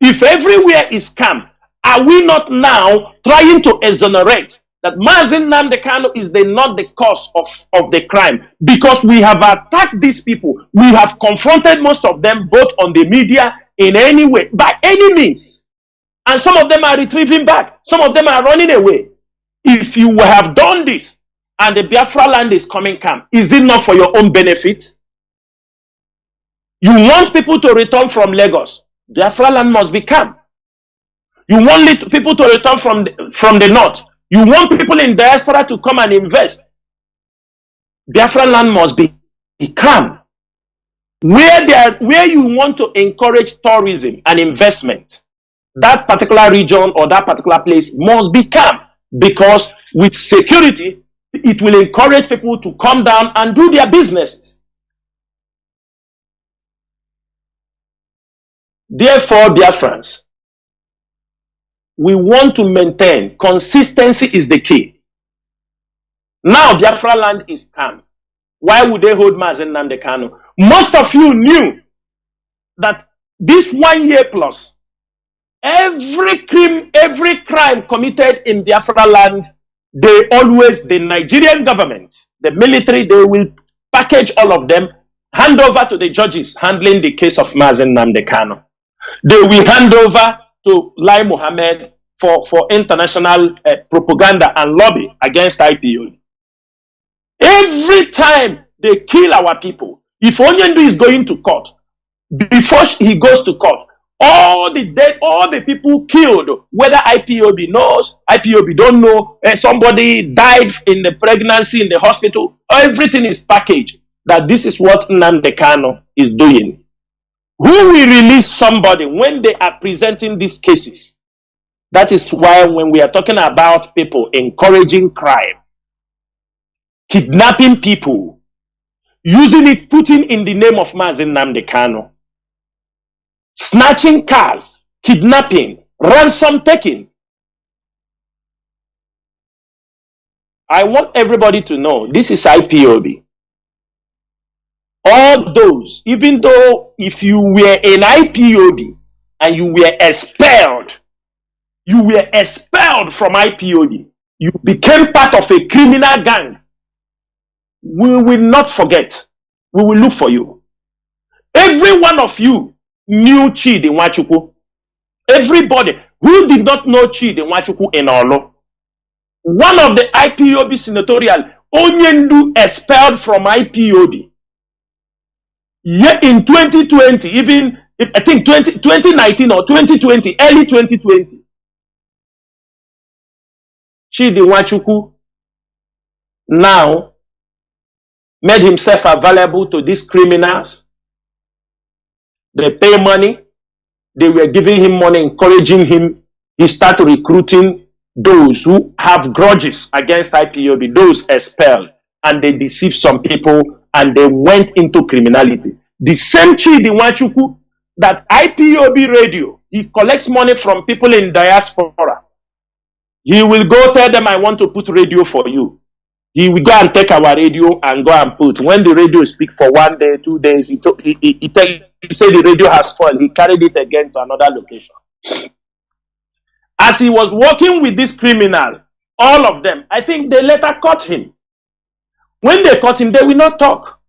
If everywhere is calm, are we not now trying to exonerate that Mazi Nnamdi Kanu is not the cause of the crime? Because we have attacked these people. We have confronted most of them both on the media in any way, by any means. And some of them are retrieving back. Some of them are running away. If you have done this and the Biafra land is coming calm, is it not for your own benefit? You want people to return from Lagos. Biafra land must be calm. You want people to return from the north. You want people in diaspora to come and invest. Biafra land must be calm. Where you want to encourage tourism and investment, that particular region or that particular place must be calm, because with security, it will encourage people to come down and do their businesses. Therefore, Biafrans, we want to maintain consistency is the key. Now Biafra land is calm. Why would they hold Mazi Nnamdi Kanu? Most of you knew that this 1 year plus, every crime committed in Biafra land, the Nigerian government, the military, they will package all of them, hand over to the judges handling the case of Mazi Nnamdi Kanu. They will hand over to Lai Mohammed for international propaganda and lobby against IPOB. Every time they kill our people, if Onyendu is going to court, before he goes to court, all the people killed, whether IPOB knows, IPOB don't know, somebody died in the pregnancy in the hospital, everything is packaged, that this is what Nnamdi Kanu is doing. Who will release somebody when they are presenting these cases? That is why when we are talking about people encouraging crime, kidnapping people, using it, putting in the name of Mazi Nnamdi Kanu, snatching cars, kidnapping, ransom taking. I want everybody to know this is IPOB. All those, even though if you were in IPOB and you were expelled from IPOB, you became part of a criminal gang, we will not forget. We will look for you. Every one of you knew Chidi Nwachukwu. Everybody who did not know Chidi Nwachukwu in Olo. One of the IPOB senatorial, Onyendu expelled from IPOB. Yeah, in 2020, even I think 2019 or 2020, early 2020, Chidi Nwachukwu now made himself available to these criminals. They pay money. They were giving him money, encouraging him. He started recruiting those who have grudges against IPOB, those expelled, and they deceived some people and they went into criminality. The same Chidi Nwachukwu that IPOB radio, he collects money from people in diaspora. He will go tell them, I want to put radio for you. He will go and take our radio and go and put. When the radio speak for 1 day, 2 days, he said the radio has spoiled. He carried it again to another location. As he was working with this criminal, all of them, I think they later caught him. When they caught him, they will not talk.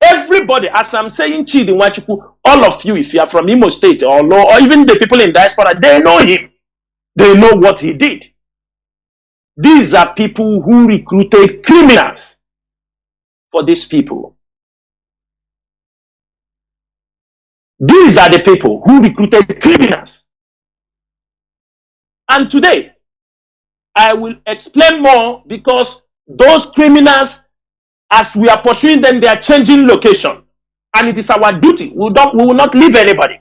Everybody, as I'm saying, Chidi Nwachukwu, all of you, if you are from Imo State or even the people in diaspora, they know him. They know what he did. These are people who recruited criminals for these people. These are the people who recruited criminals. And today, I will explain more because those criminals, as we are pursuing them, they are changing location. And it is our duty. We will not leave anybody.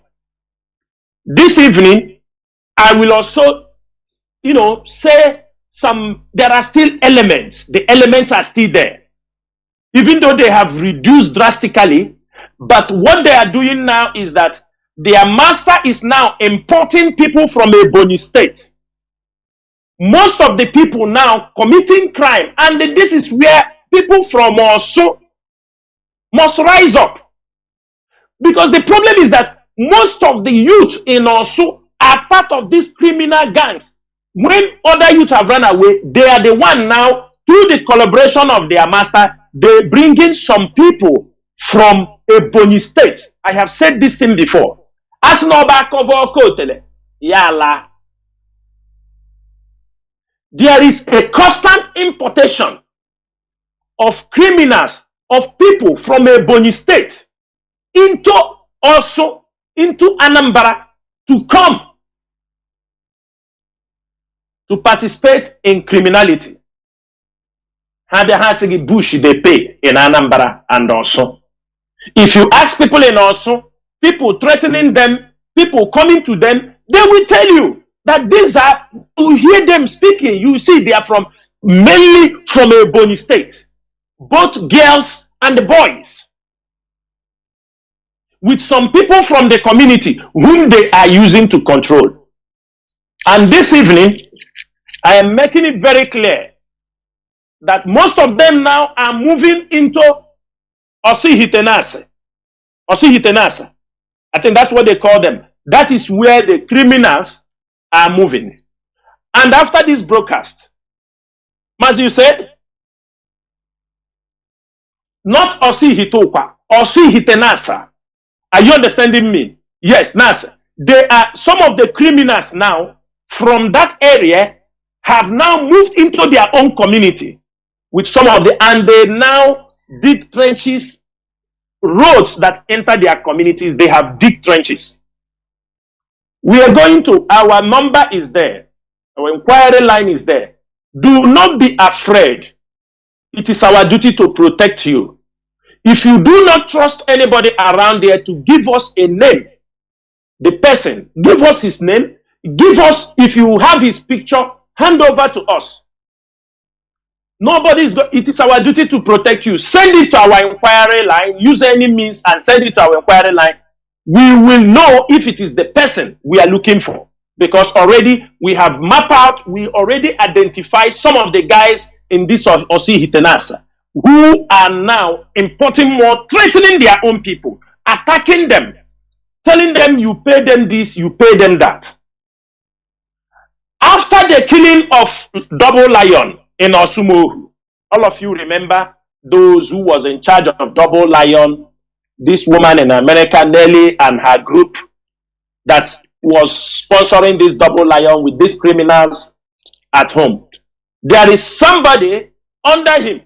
This evening, I will also, say there are still elements. The elements are still there. Even though they have reduced drastically, but what they are doing now is that their master is now importing people from Ebonyi State. Most of the people now committing crime, and this is where people from Osu must rise up. Because the problem is that most of the youth in Osu are part of these criminal gangs. When other youth have run away, they are the one now, through the collaboration of their master, they bring in some people from Ebonyi State. I have said this thing before. Yala. There is a constant importation of criminals, of people from Ebonyi State into Anambra to come to participate in criminality. Bush they pay in Anambra and also. If you ask people in also, people threatening them, people coming to them, they will tell you that these are, you hear them speaking, you see they are mainly from Ebonyi State. Both girls and the boys. With some people from the community whom they are using to control. And this evening, I am making it very clear that most of them now are moving into Osi Hitenase. I think that's what they call them. That is where the criminals are moving. And after this broadcast, as you said, not Osi Hitopa, Osi Hitenasa. Are you understanding me? Yes, Nasa. They are some of the criminals now from that area have now moved into their own community with some of and they now dig trenches, roads that enter their communities, they have dig trenches. We are going to, our number is there, our inquiry line is there. Do not be afraid. It is our duty to protect you. If you do not trust anybody around there to give us a name, the person, give us his name, give us, if you have his picture, hand over to us. It is our duty to protect you. Send it to our inquiry line, use any means and send it to our inquiry line. We will know if it is the person we are looking for. Because already we have mapped out, we already identified some of the guys in this Osi Hitenasa who are now importing more, threatening their own people, attacking them, telling them you pay them this, you pay them that. After the killing of Double Lion in Osumohu, all of you remember those who was in charge of Double Lion this woman in America, Nelly, and her group that was sponsoring this double lion with these criminals at home. There is somebody under him.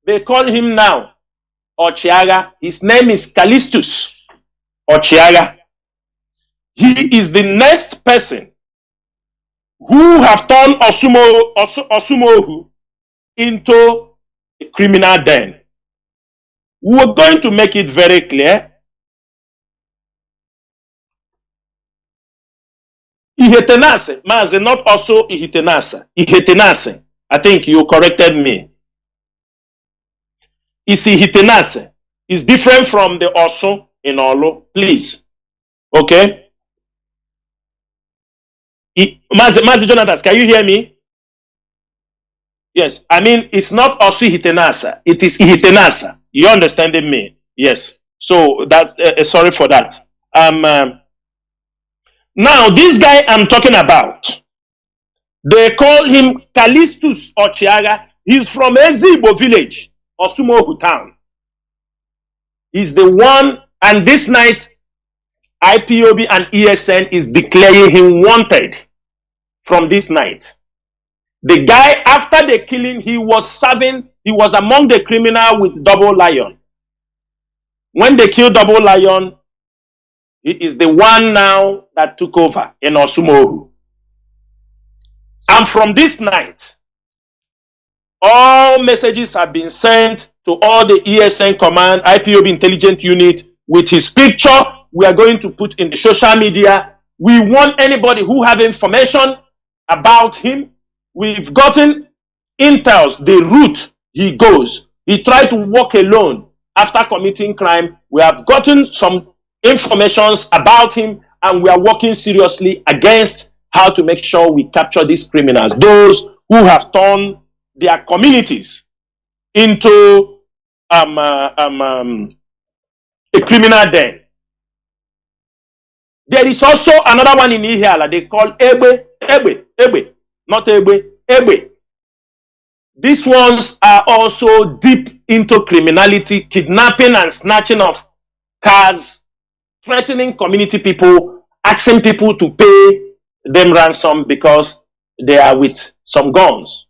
They call him now Ochiaga. His name is Callistus Ochiaga. He is the next person who have turned Osumohu into a criminal den. We're going to make it very clear. Ihetenase, Mazi, not also Ihetenase. Ihetenase. I think you corrected me. It's Ihetenase. It's different from the Osu in Olo. Please. Okay? Mazi Jonathan, can you hear me? Yes. I mean, it's not Osu Ihetenase. It is Ihetenase. You understanding me? Yes. So that's sorry for that. Now, this guy I'm talking about, they call him Callistus Ochiaga. He's from Ezigbo village, Osumohu town. He's the one, and this night, IPOB and ESN is declaring him wanted from this night. The guy, after the killing, he was among the criminal with Double Lion. When they killed Double Lion, he is the one now that took over in Osumohu. And from this night, all messages have been sent to all the ESN command, IPOB intelligence unit with his picture. We are going to put in the social media. We want anybody who have information about him. We've gotten intels, the route he goes. He tried to walk alone after committing crime. We have gotten some informations about him, and we are working seriously against how to make sure we capture these criminals, those who have turned their communities into a criminal den. There is also another one in Ihiala they call Ebe, not Ebe. These ones are also deep into criminality, kidnapping and snatching of cars, threatening community people, asking people to pay them ransom because they are with some guns.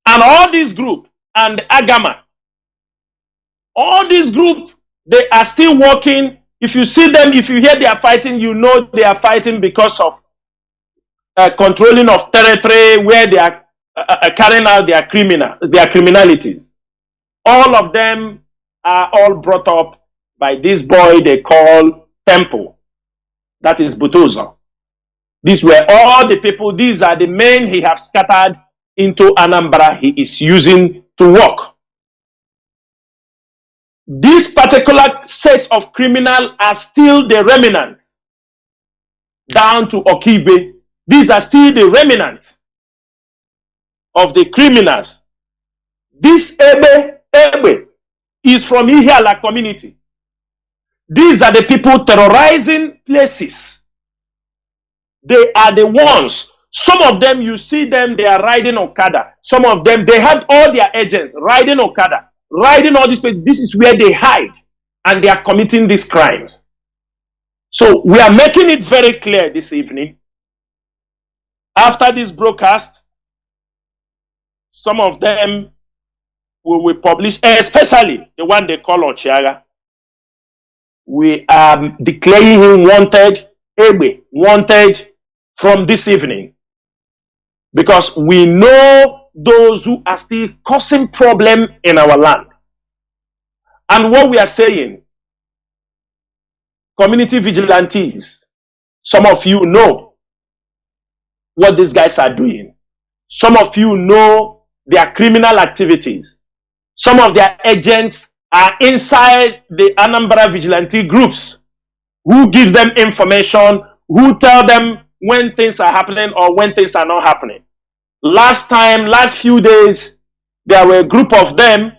And all this group and Agama, all this group, they are still working. If you see them, if you hear they are fighting, you know they are fighting because of controlling of territory where they are carrying out their criminalities. All of them are all brought up by this boy they call Temple. That is Butoza. These were all the people, these are the men he have scattered into Anambra he is using to work. These particular sets of criminals are still the remnants down to Okibe. These are still the remnants of the criminals. This Ebe is from Ihiala community. These are the people terrorizing places. They are the ones. Some of them, you see them, they are riding Okada. Some of them, they have all their agents riding Okada, riding all these places. This is where they hide, and they are committing these crimes. So we are making it very clear this evening. After this broadcast, some of them we publish, especially the one they call Ochiaga. We are declaring him wanted, Ebe, wanted from this evening. Because we know those who are still causing problem in our land. And what we are saying, community vigilantes, some of you know what these guys are doing. Some of you know their criminal activities. Some of their agents are inside the Anambra vigilante groups who gives them information, who tell them when things are happening or when things are not happening. Last few days, there were a group of them.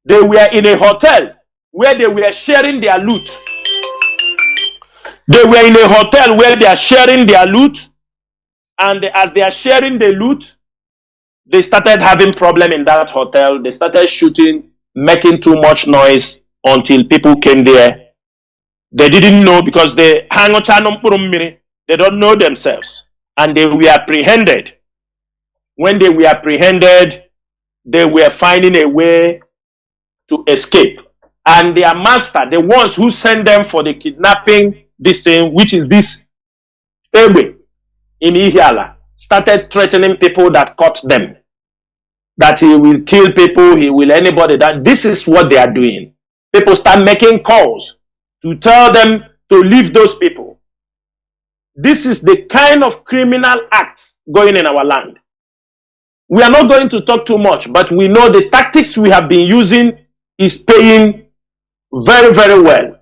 They were in a hotel where they were sharing their loot. They were in a hotel where they are sharing their loot. And as they are sharing the loot, they started having problem in that hotel. They started shooting. making too much noise until people came there. They didn't know because they don't know themselves. And they were apprehended. When they were apprehended, they were finding a way to escape. And their master, the ones who sent them for the kidnapping, this thing, which is this Ewe in Ihiala, started threatening people that caught them. That he will kill people, he will anybody. That this is what they are doing. People start making calls to tell them to leave those people. This is the kind of criminal act going in our land. We are not going to talk too much, but we know the tactics we have been using is paying very, very well.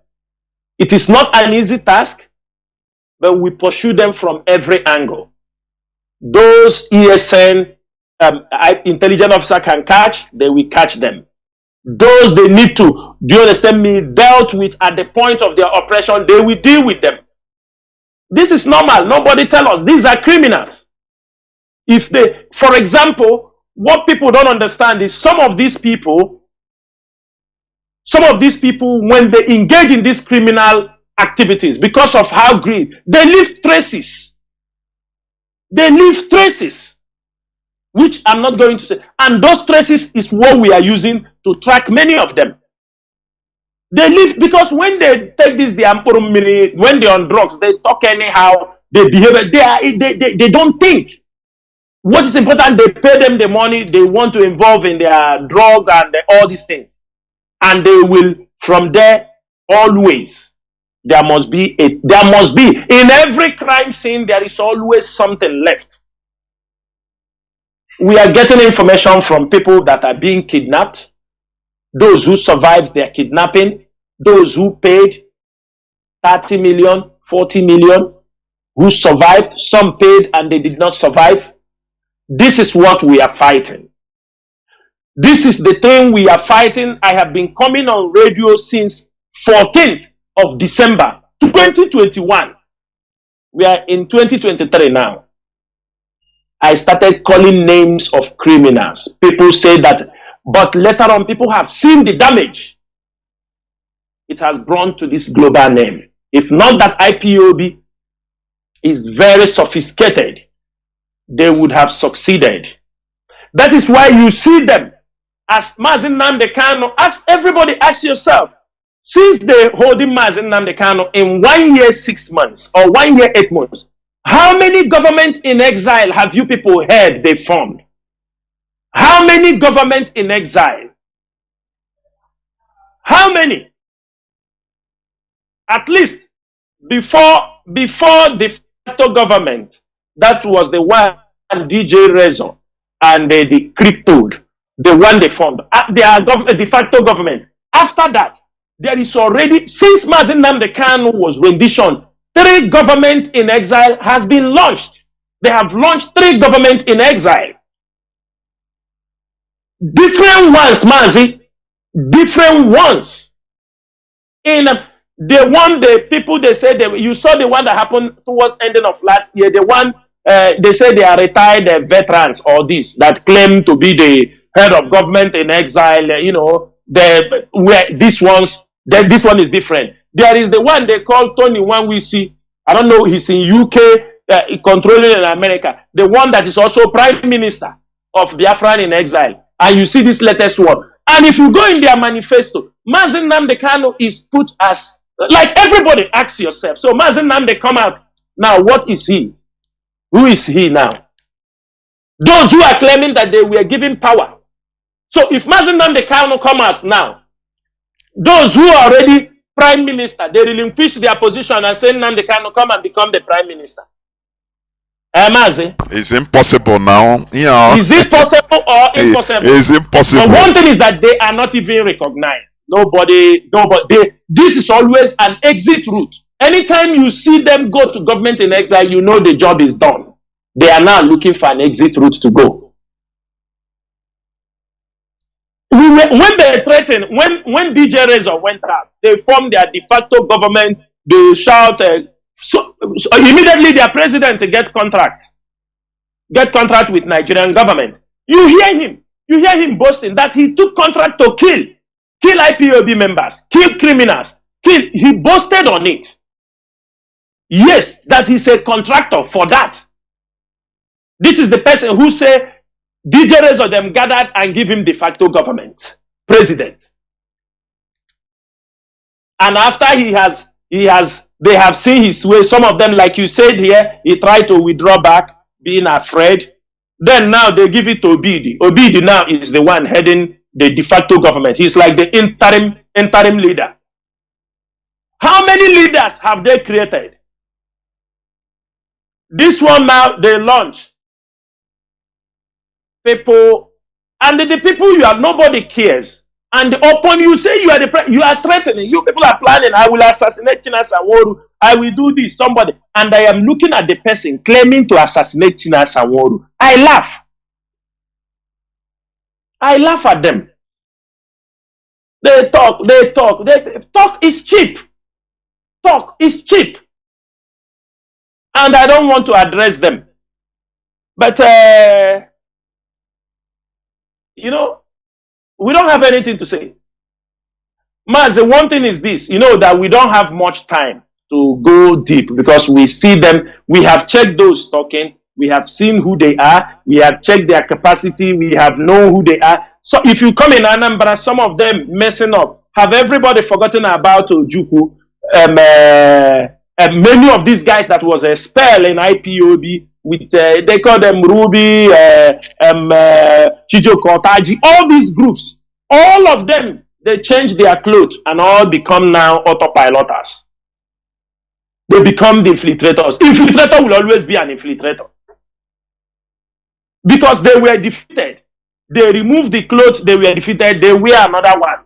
It is not an easy task, but we pursue them from every angle. Those ESN intelligence officer can catch, they will catch them. Those they need to, do you understand me, dealt with at the point of their oppression, they will deal with them. This is normal. Nobody tell us. These are criminals. If they, for example, what people don't understand is some of these people, when they engage in these criminal activities, because of how greed, they leave traces. They leave traces, which I'm not going to say. And those traces is what we are using to track many of them. They leave because when they take this, when they're on drugs, they talk anyhow, they behave, they don't think. What is important, they pay them the money, they want to involve in their drug and all these things. And they will, from there, always, there must be, in every crime scene, there is always something left. We are getting information from people that are being kidnapped, those who survived their kidnapping, those who paid 30 million, 40 million, who survived, some paid and they did not survive. This is what we are fighting. This is the thing we are fighting. I have been coming on radio since 14th of December 2021. We are in 2023 now. I started calling names of criminals. People say that, but later on people have seen the damage it has brought to this global name. If not that IPOB is very sophisticated, they would have succeeded. That is why you see them as Mazi Nnamdi Kanu. Ask everybody, ask yourself, since they holding Mazi Nnamdi Kanu in 1 year 6 months or 1 year 8 months, how many government in exile have you people heard they formed? How many government in exile? How many? At least before the facto government, that was the one DJ Rezo and the cryptoed, the one they formed. They are de facto government. After that, there is already, since Mazi Nnamdi Kanu was rendition, 3 government in exile has been launched. They have launched 3 government in exile. Different ones, Mazi. Different ones. In the one, the people they said, you saw the one that happened towards ending of last year, the one they say they are retired veterans or this, that claim to be the head of government in exile, you know, this one is different. There is the one they call Tony Wanwisi. I don't know, he's in UK, controlling in America. The one that is also prime minister of Biafran in exile. And you see this latest one. And if you go in their manifesto, Mazi Nnamdi Kanu is put as, like everybody asks yourself. So Mazi Nnamdi come out. Now what is he? Who is he now? Those who are claiming that they were given power. So if Mazi Nnamdi Kanu come out now, those who are already prime minister, they relinquish their position and say Nnamdi Kanu come and become the prime minister. Mazi, it's impossible now. Yeah. Is it possible or impossible? It's impossible. But one thing is that they are not even recognized. Nobody. This is always an exit route. Anytime you see them go to government in exile, you know the job is done. They are now looking for an exit route to go. When they threatened, when DJ Rezo went out, they formed their de facto government. They shout, so immediately their president get contract with Nigerian government. You hear him boasting that he took contract to kill. kill IPOB members, kill criminals, kill. He boasted on it. Yes, that he's a contractor for that. This is the person who say DJs of them gathered and give him de facto government, president. And after they have seen his way. Some of them, like you said here, he tried to withdraw back, being afraid. Then now they give it to Obidi. Obidi now is the one heading the de facto government. He's like the interim leader. How many leaders have they created? This one now, they launch people, and the people you have, nobody cares. And upon you say you are threatening, you people are planning, I will assassinate Chinasa Nworu, I will do this, somebody. And I am looking at the person claiming to assassinate Chinasa Nworu. I laugh. I laugh at them. They talk. Talk is cheap. Talk is cheap. And I don't want to address them. But, you know, we don't have anything to say. Mazi, one thing is this, you know, that we don't have much time to go deep because we see them. We have checked those talking. We have seen who they are. We have checked their capacity. We have known who they are. So if you come in Anambra, some of them messing up. Have everybody forgotten about Ojukwu? Many of these guys that was a spell in IPOB, with they call them Ruby, Chijo Kotaji, all these groups, all of them, they change their clothes and all become now autopiloters. They become the infiltrators. Infiltrator will always be an infiltrator. Because they were defeated. They removed the clothes, they were defeated, they wear another one.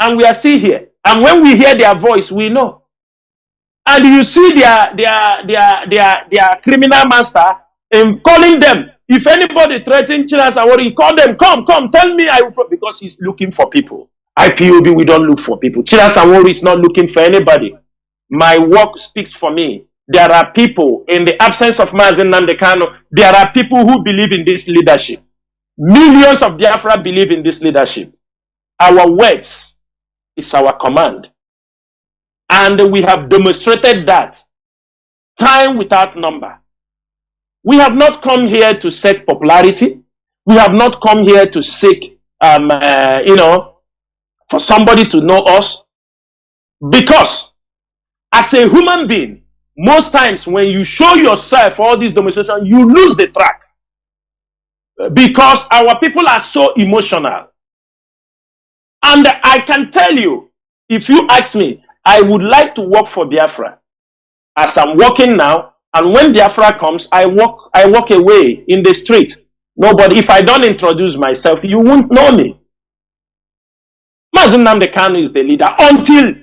And we are still here. And when we hear their voice, we know. And you see their criminal master in calling them. If anybody threatens Chinasa Nworu, he call them, come, tell me, I will, because he's looking for people. IPOB, we don't look for people. Chinasa Nworu is not looking for anybody. My work speaks for me. There are people, in the absence of Mazi Nnamdi Kanu, there are people who believe in this leadership. Millions of Biafra believe in this leadership. Our words is our command. And we have demonstrated that time without number. We have not come here to seek popularity. We have not come here to seek, you know, for somebody to know us. Because as a human being, most times when you show yourself all these demonstrations, you lose the track. Because our people are so emotional. And I can tell you, if you ask me, I would like to work for Biafra. As I'm working now, and when Biafra comes, I walk away in the street. Nobody, if I don't introduce myself, you won't know me. Mazi Nnamdi Kanu is the leader until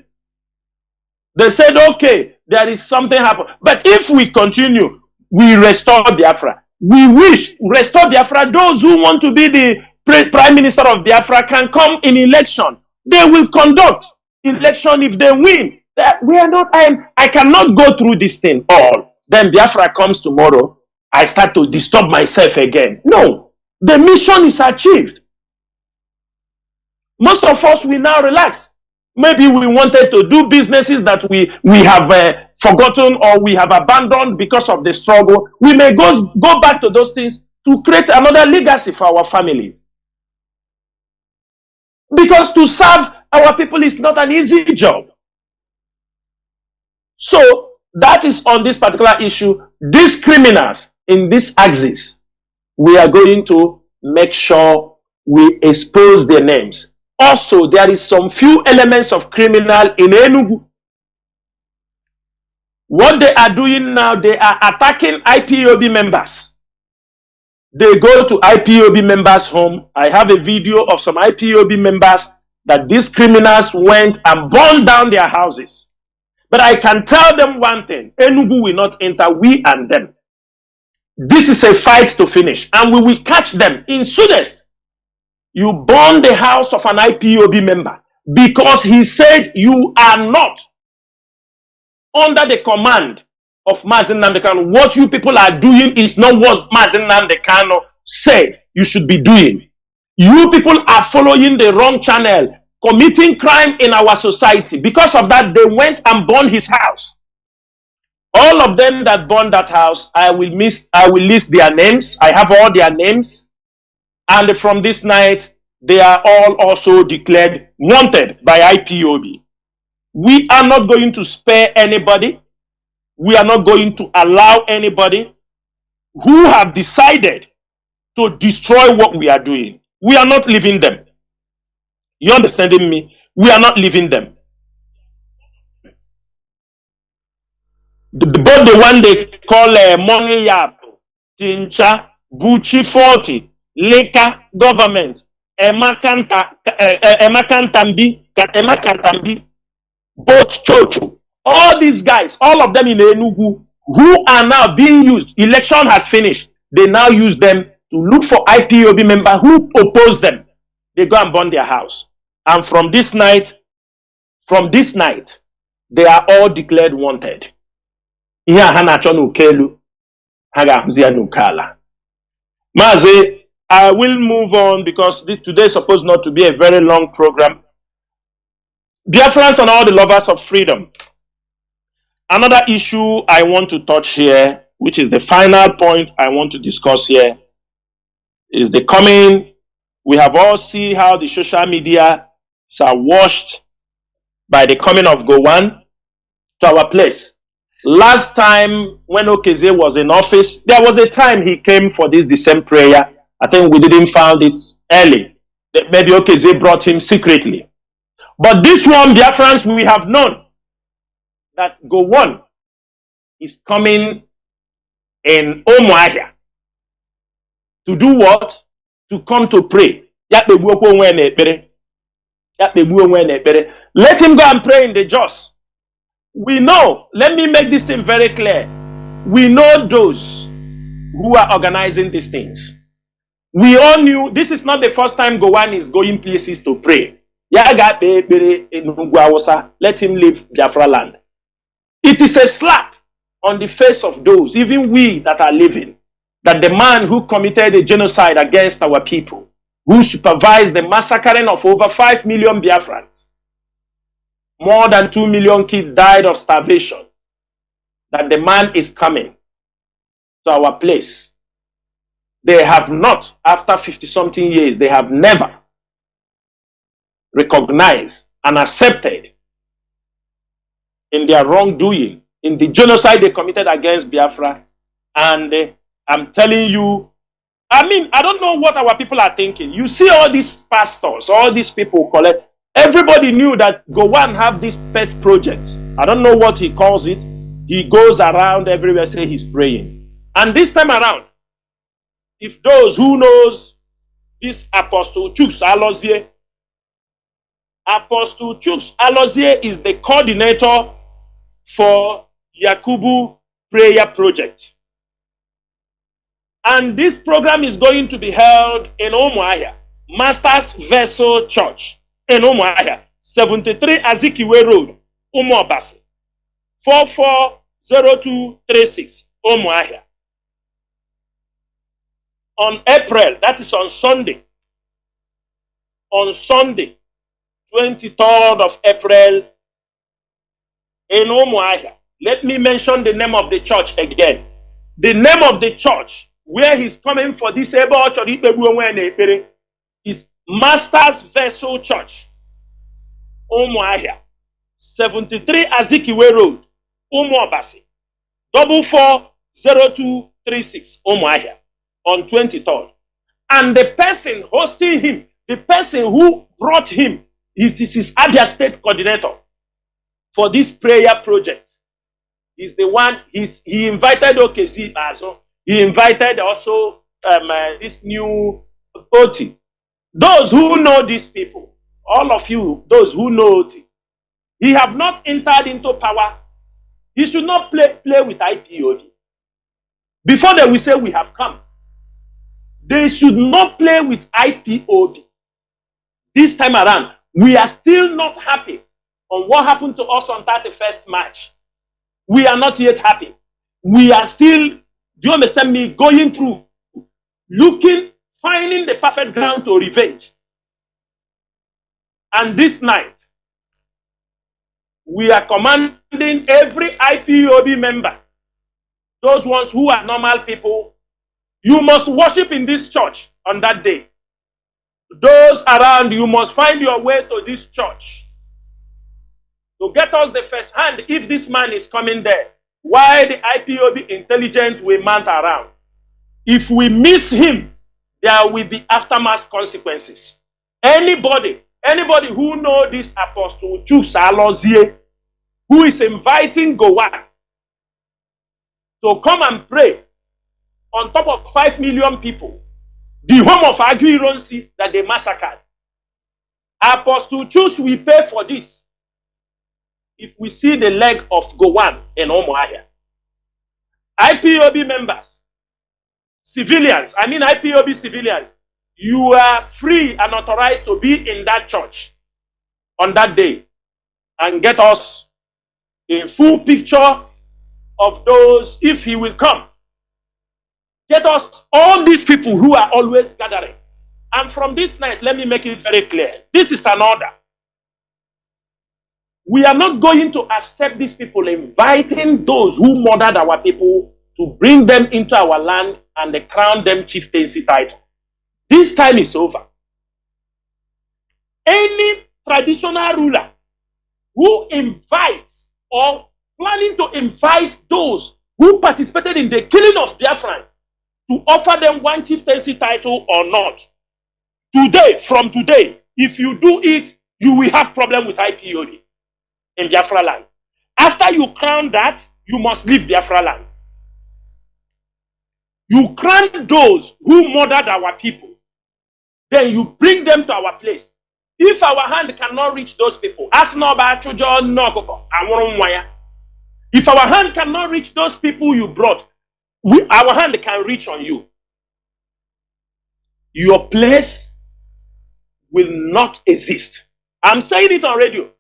they said, okay, there is something happen. But if we continue, we restore Biafra. We wish restore Biafra. Those who want to be the Prime Minister of Biafra can come in election. They will conduct election if they win. We are not. I cannot go through this thing all. Then Biafra comes tomorrow. I start to disturb myself again. No, the mission is achieved. Most of us will now relax. Maybe we wanted to do businesses that we have forgotten or we have abandoned because of the struggle. We may go back to those things to create another legacy for our families. Because to serve our people is not an easy job. So that is on this particular issue. These criminals in this axis, we are going to make sure we expose their names. Also, there is some few elements of criminal in Enugu. What they are doing now, they are attacking IPOB members. They go to IPOB members' home. I have a video of some IPOB members that these criminals went and burned down their houses. But I can tell them one thing. Enugu will not enter, we and them. This is a fight to finish. And we will catch them in soonest. You burn the house of an IPOB member because he said you are not under the command of Mazi Nnamdi Kanu. What you people are doing is not what Mazi Nnamdi Kanu said you should be doing. You people are following the wrong channel. committing crime in our society. Because of that, they went and burned his house. All of them that burned that house, I will list their names. I have all their names. And from this night, they are all also declared wanted by IPOB. We are not going to spare anybody. We are not going to allow anybody who have decided to destroy what we are doing. We are not leaving them. You understanding me? We are not leaving them. Both the one they call money yap, Tincha, Buchi 40, Leka government, Emakantambi, both church, all these guys, all of them in Enugu, who are now being used. Election has finished. They now use them to look for IPOB members who oppose them. They go and burn their house. And from this night, they are all declared wanted. Mazi, I will move on because today is supposed not to be a very long program. Dear friends and all the lovers of freedom, another issue I want to touch here, which is the final point I want to discuss here, is the coming. We have all seen how the social media are washed by the coming of Gowon to our place. Last time when Okezie was in office, there was a time he came for the same prayer. I think we didn't find it early. Maybe Okezie brought him secretly. But this one, dear friends, we have known that Gowon is coming in Umuahia to do what? To come to pray. Let him go and pray in the Jos. We know, let me make this thing very clear. We know those who are organizing these things. We all knew this is not the first time Gowon is going places to pray. Let him leave Biafra land. It is a slap on the face of those, even we that are living, that the man who committed a genocide against our people, who supervised the massacring of over 5 million Biafrans, more than 2 million kids died of starvation, that the man is coming to our place. They have not, after 50-something years, they have never recognized and accepted in their wrongdoing, in the genocide they committed against Biafra. And I'm telling you, I don't know what our people are thinking. You see all these pastors, all these people collect. Everybody knew that Gowon have this pet project. I don't know what he calls it. He goes around everywhere saying he's praying. And this time around, if those who knows this Apostle Chuks Alozie is the coordinator for Yakubu Prayer Project. And this program is going to be held in Umuahia, Masters Vessel Church in Umuahia, 73 Azikiwe Road, Umuobasi, 440236, Umuahia. On April, that is on Sunday, 23rd of April, in Umuahia. Let me mention the name of the church again. The name of the church where he's coming for this is Masters Vessel Church, Umuahia, 73 Azikiwe Road, Umuobasi, 440236, Umuahia, on 23rd. And the person hosting him, the person who brought him, is Abia State coordinator for this prayer project. He's the one, he invited Okezie also. He invited also this new Oti. Those who know these people, all of you, those who know Oti, he have not entered into power. He should not play with IPOB. Before they will say we have come, they should not play with IPOB. This time around, we are still not happy on what happened to us on 31st March. We are not yet happy. We are still, do you understand me, going through, looking, finding the perfect ground to revenge. And this night, we are commanding every IPOB member, those ones who are normal people, you must worship in this church on that day. Those around, you must find your way to this church to get us the first hand if this man is coming there. Why the IPOB intelligent will mount around? If we miss him, there will be aftermath consequences. Anybody who know this Apostle Chinasa Nworu, who is inviting Gowan to come and pray on top of 5 million people, the home of Agri-Ironsi that they massacred. Apostle Chus will pay for this if we see the leg of Gowan in Omoahia. IPOB members, civilians, IPOB civilians, you are free and authorized to be in that church on that day and get us a full picture of those, if he will come. Get us all these people who are always gathering. And from this night, let me make it very clear. This is an order. We are not going to accept these people inviting those who murdered our people to bring them into our land and crown them chieftaincy title. This time is over. Any traditional ruler who invites or planning to invite those who participated in the killing of Biafrans to offer them one chieftaincy title or not, from today, if you do it, you will have problem with IPOB in Biafra land. After you crown that, you must leave Biafra land. You crown those who murdered our people. Then you bring them to our place. If our hand cannot reach those people, if our hand cannot reach those people you brought, our hand can reach on you. Your place will not exist. I'm saying it on radio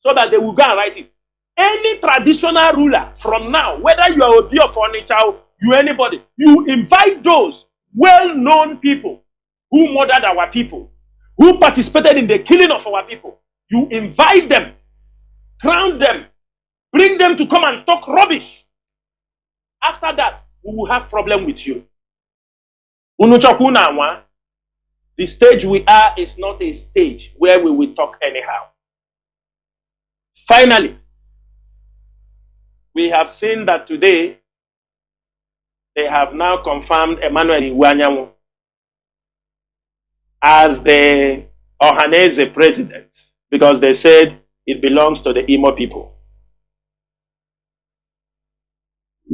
so that they will go and write it. Any traditional ruler from now, whether you are Obi or Furniture, you anybody, you invite those well-known people who murdered our people, who participated in the killing of our people. You invite them, crown them, bring them to come and talk rubbish. After that, we will have problem with you. The stage we are is not a stage where we will talk anyhow. Finally, we have seen that today they have now confirmed Emmanuel Iwanyanwu as the Ohanese president because they said it belongs to the Imo people.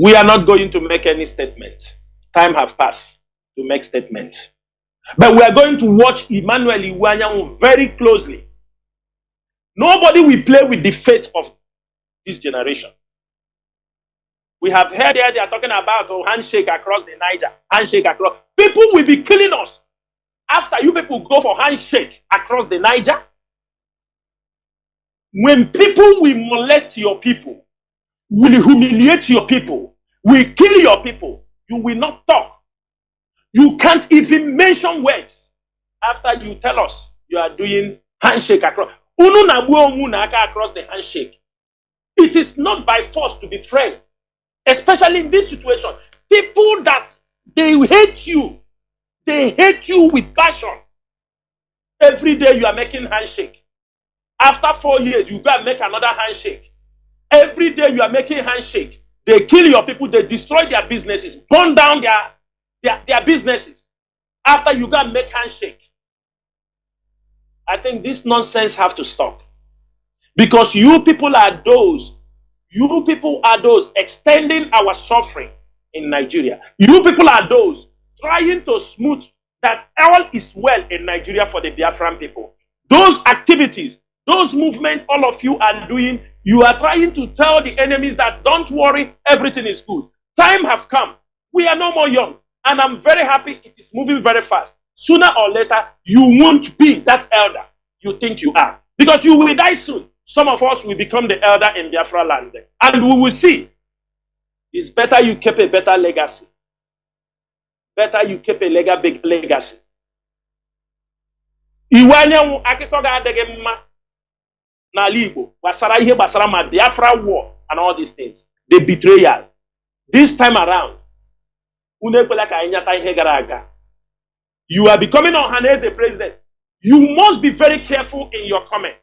We are not going to make any statement. Time has passed to make statements. But we are going to watch Emmanuel Iwanyanwu very closely. Nobody will play with the fate of this generation. We have heard here they are talking about handshake across the Niger. Handshake across. People will be killing us after you people go for handshake across the Niger. When people will molest your people, will humiliate your people, will kill your people, you will not talk. You can't even mention words after you tell us you are doing handshake across. Across the handshake. It is not by force to be friends, especially in this situation. People that they hate you with passion. Every day you are making handshake. After 4 years, you go and make another handshake. Every day you are making handshake. They kill your people, they destroy their businesses, burn down their businesses. After you go and make handshake. I think this nonsense have to stop. Because you people are those extending our suffering in Nigeria. You people are those trying to smooth that all is well in Nigeria for the Biafran people. Those activities, those movements all of you are doing, you are trying to tell the enemies that don't worry, everything is good. Time have come. We are no more young. And I'm very happy it is moving very fast. Sooner or later, you won't be that elder you think you are. Because you will die soon. Some of us will become the elder in Biafra land. And we will see. It's better you keep a better legacy. Better you keep a big legacy. Iwe anyanwụ akụkọ ga-adịghị mma n'ala Igbo gbasara ihe gbasara ma Biafra war and all these things. The betrayal. This time around, unu ekwela ka anyị nyata ihe gara aga. You are becoming Ohaneze president. You must be very careful in your comment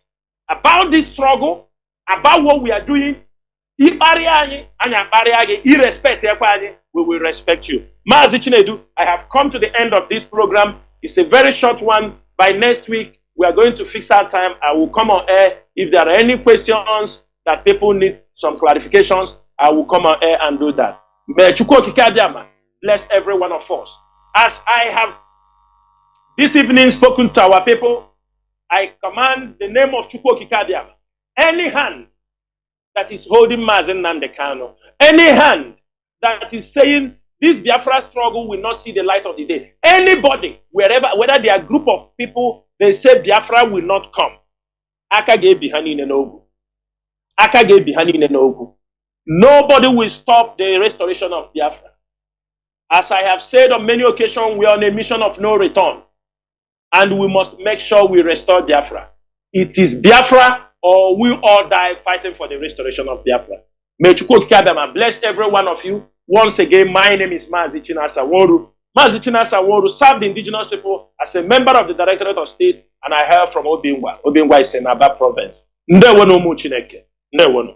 about this struggle, about what we are doing. Irrespect, we will respect you. Mazi Chinedu, I have come to the end of this program. It's a very short one. By next week, we are going to fix our time. I will come on air. If there are any questions that people need some clarifications, I will come on air and do that. May Chukwu Okike Abịama bless every one of us. As I have this evening spoken to our people, I command the name of Chukwu Okike Abịama. Any hand that is holding Mazi Nnamdi Kanu, any hand that is saying this Biafra struggle will not see the light of the day, anybody, wherever, whether they are a group of people, they say Biafra will not come. Akage bihani nenogu. Akage bihani nenogu. Nobody will stop the restoration of Biafra. As I have said on many occasions, we are on a mission of no return. And we must make sure we restore Biafra. It is Biafra or we all die fighting for the restoration of Biafra. May Chukwu Okike Abịama bless every one of you. Once again, my name is Mazi Chinasa Nworu. Mazi Chinasa Nworu served the indigenous people as a member of the Directorate of State, and I hail from Obingwa. Obingwa is in Aba province. Ndewonu mu Chineke. Ndewonu.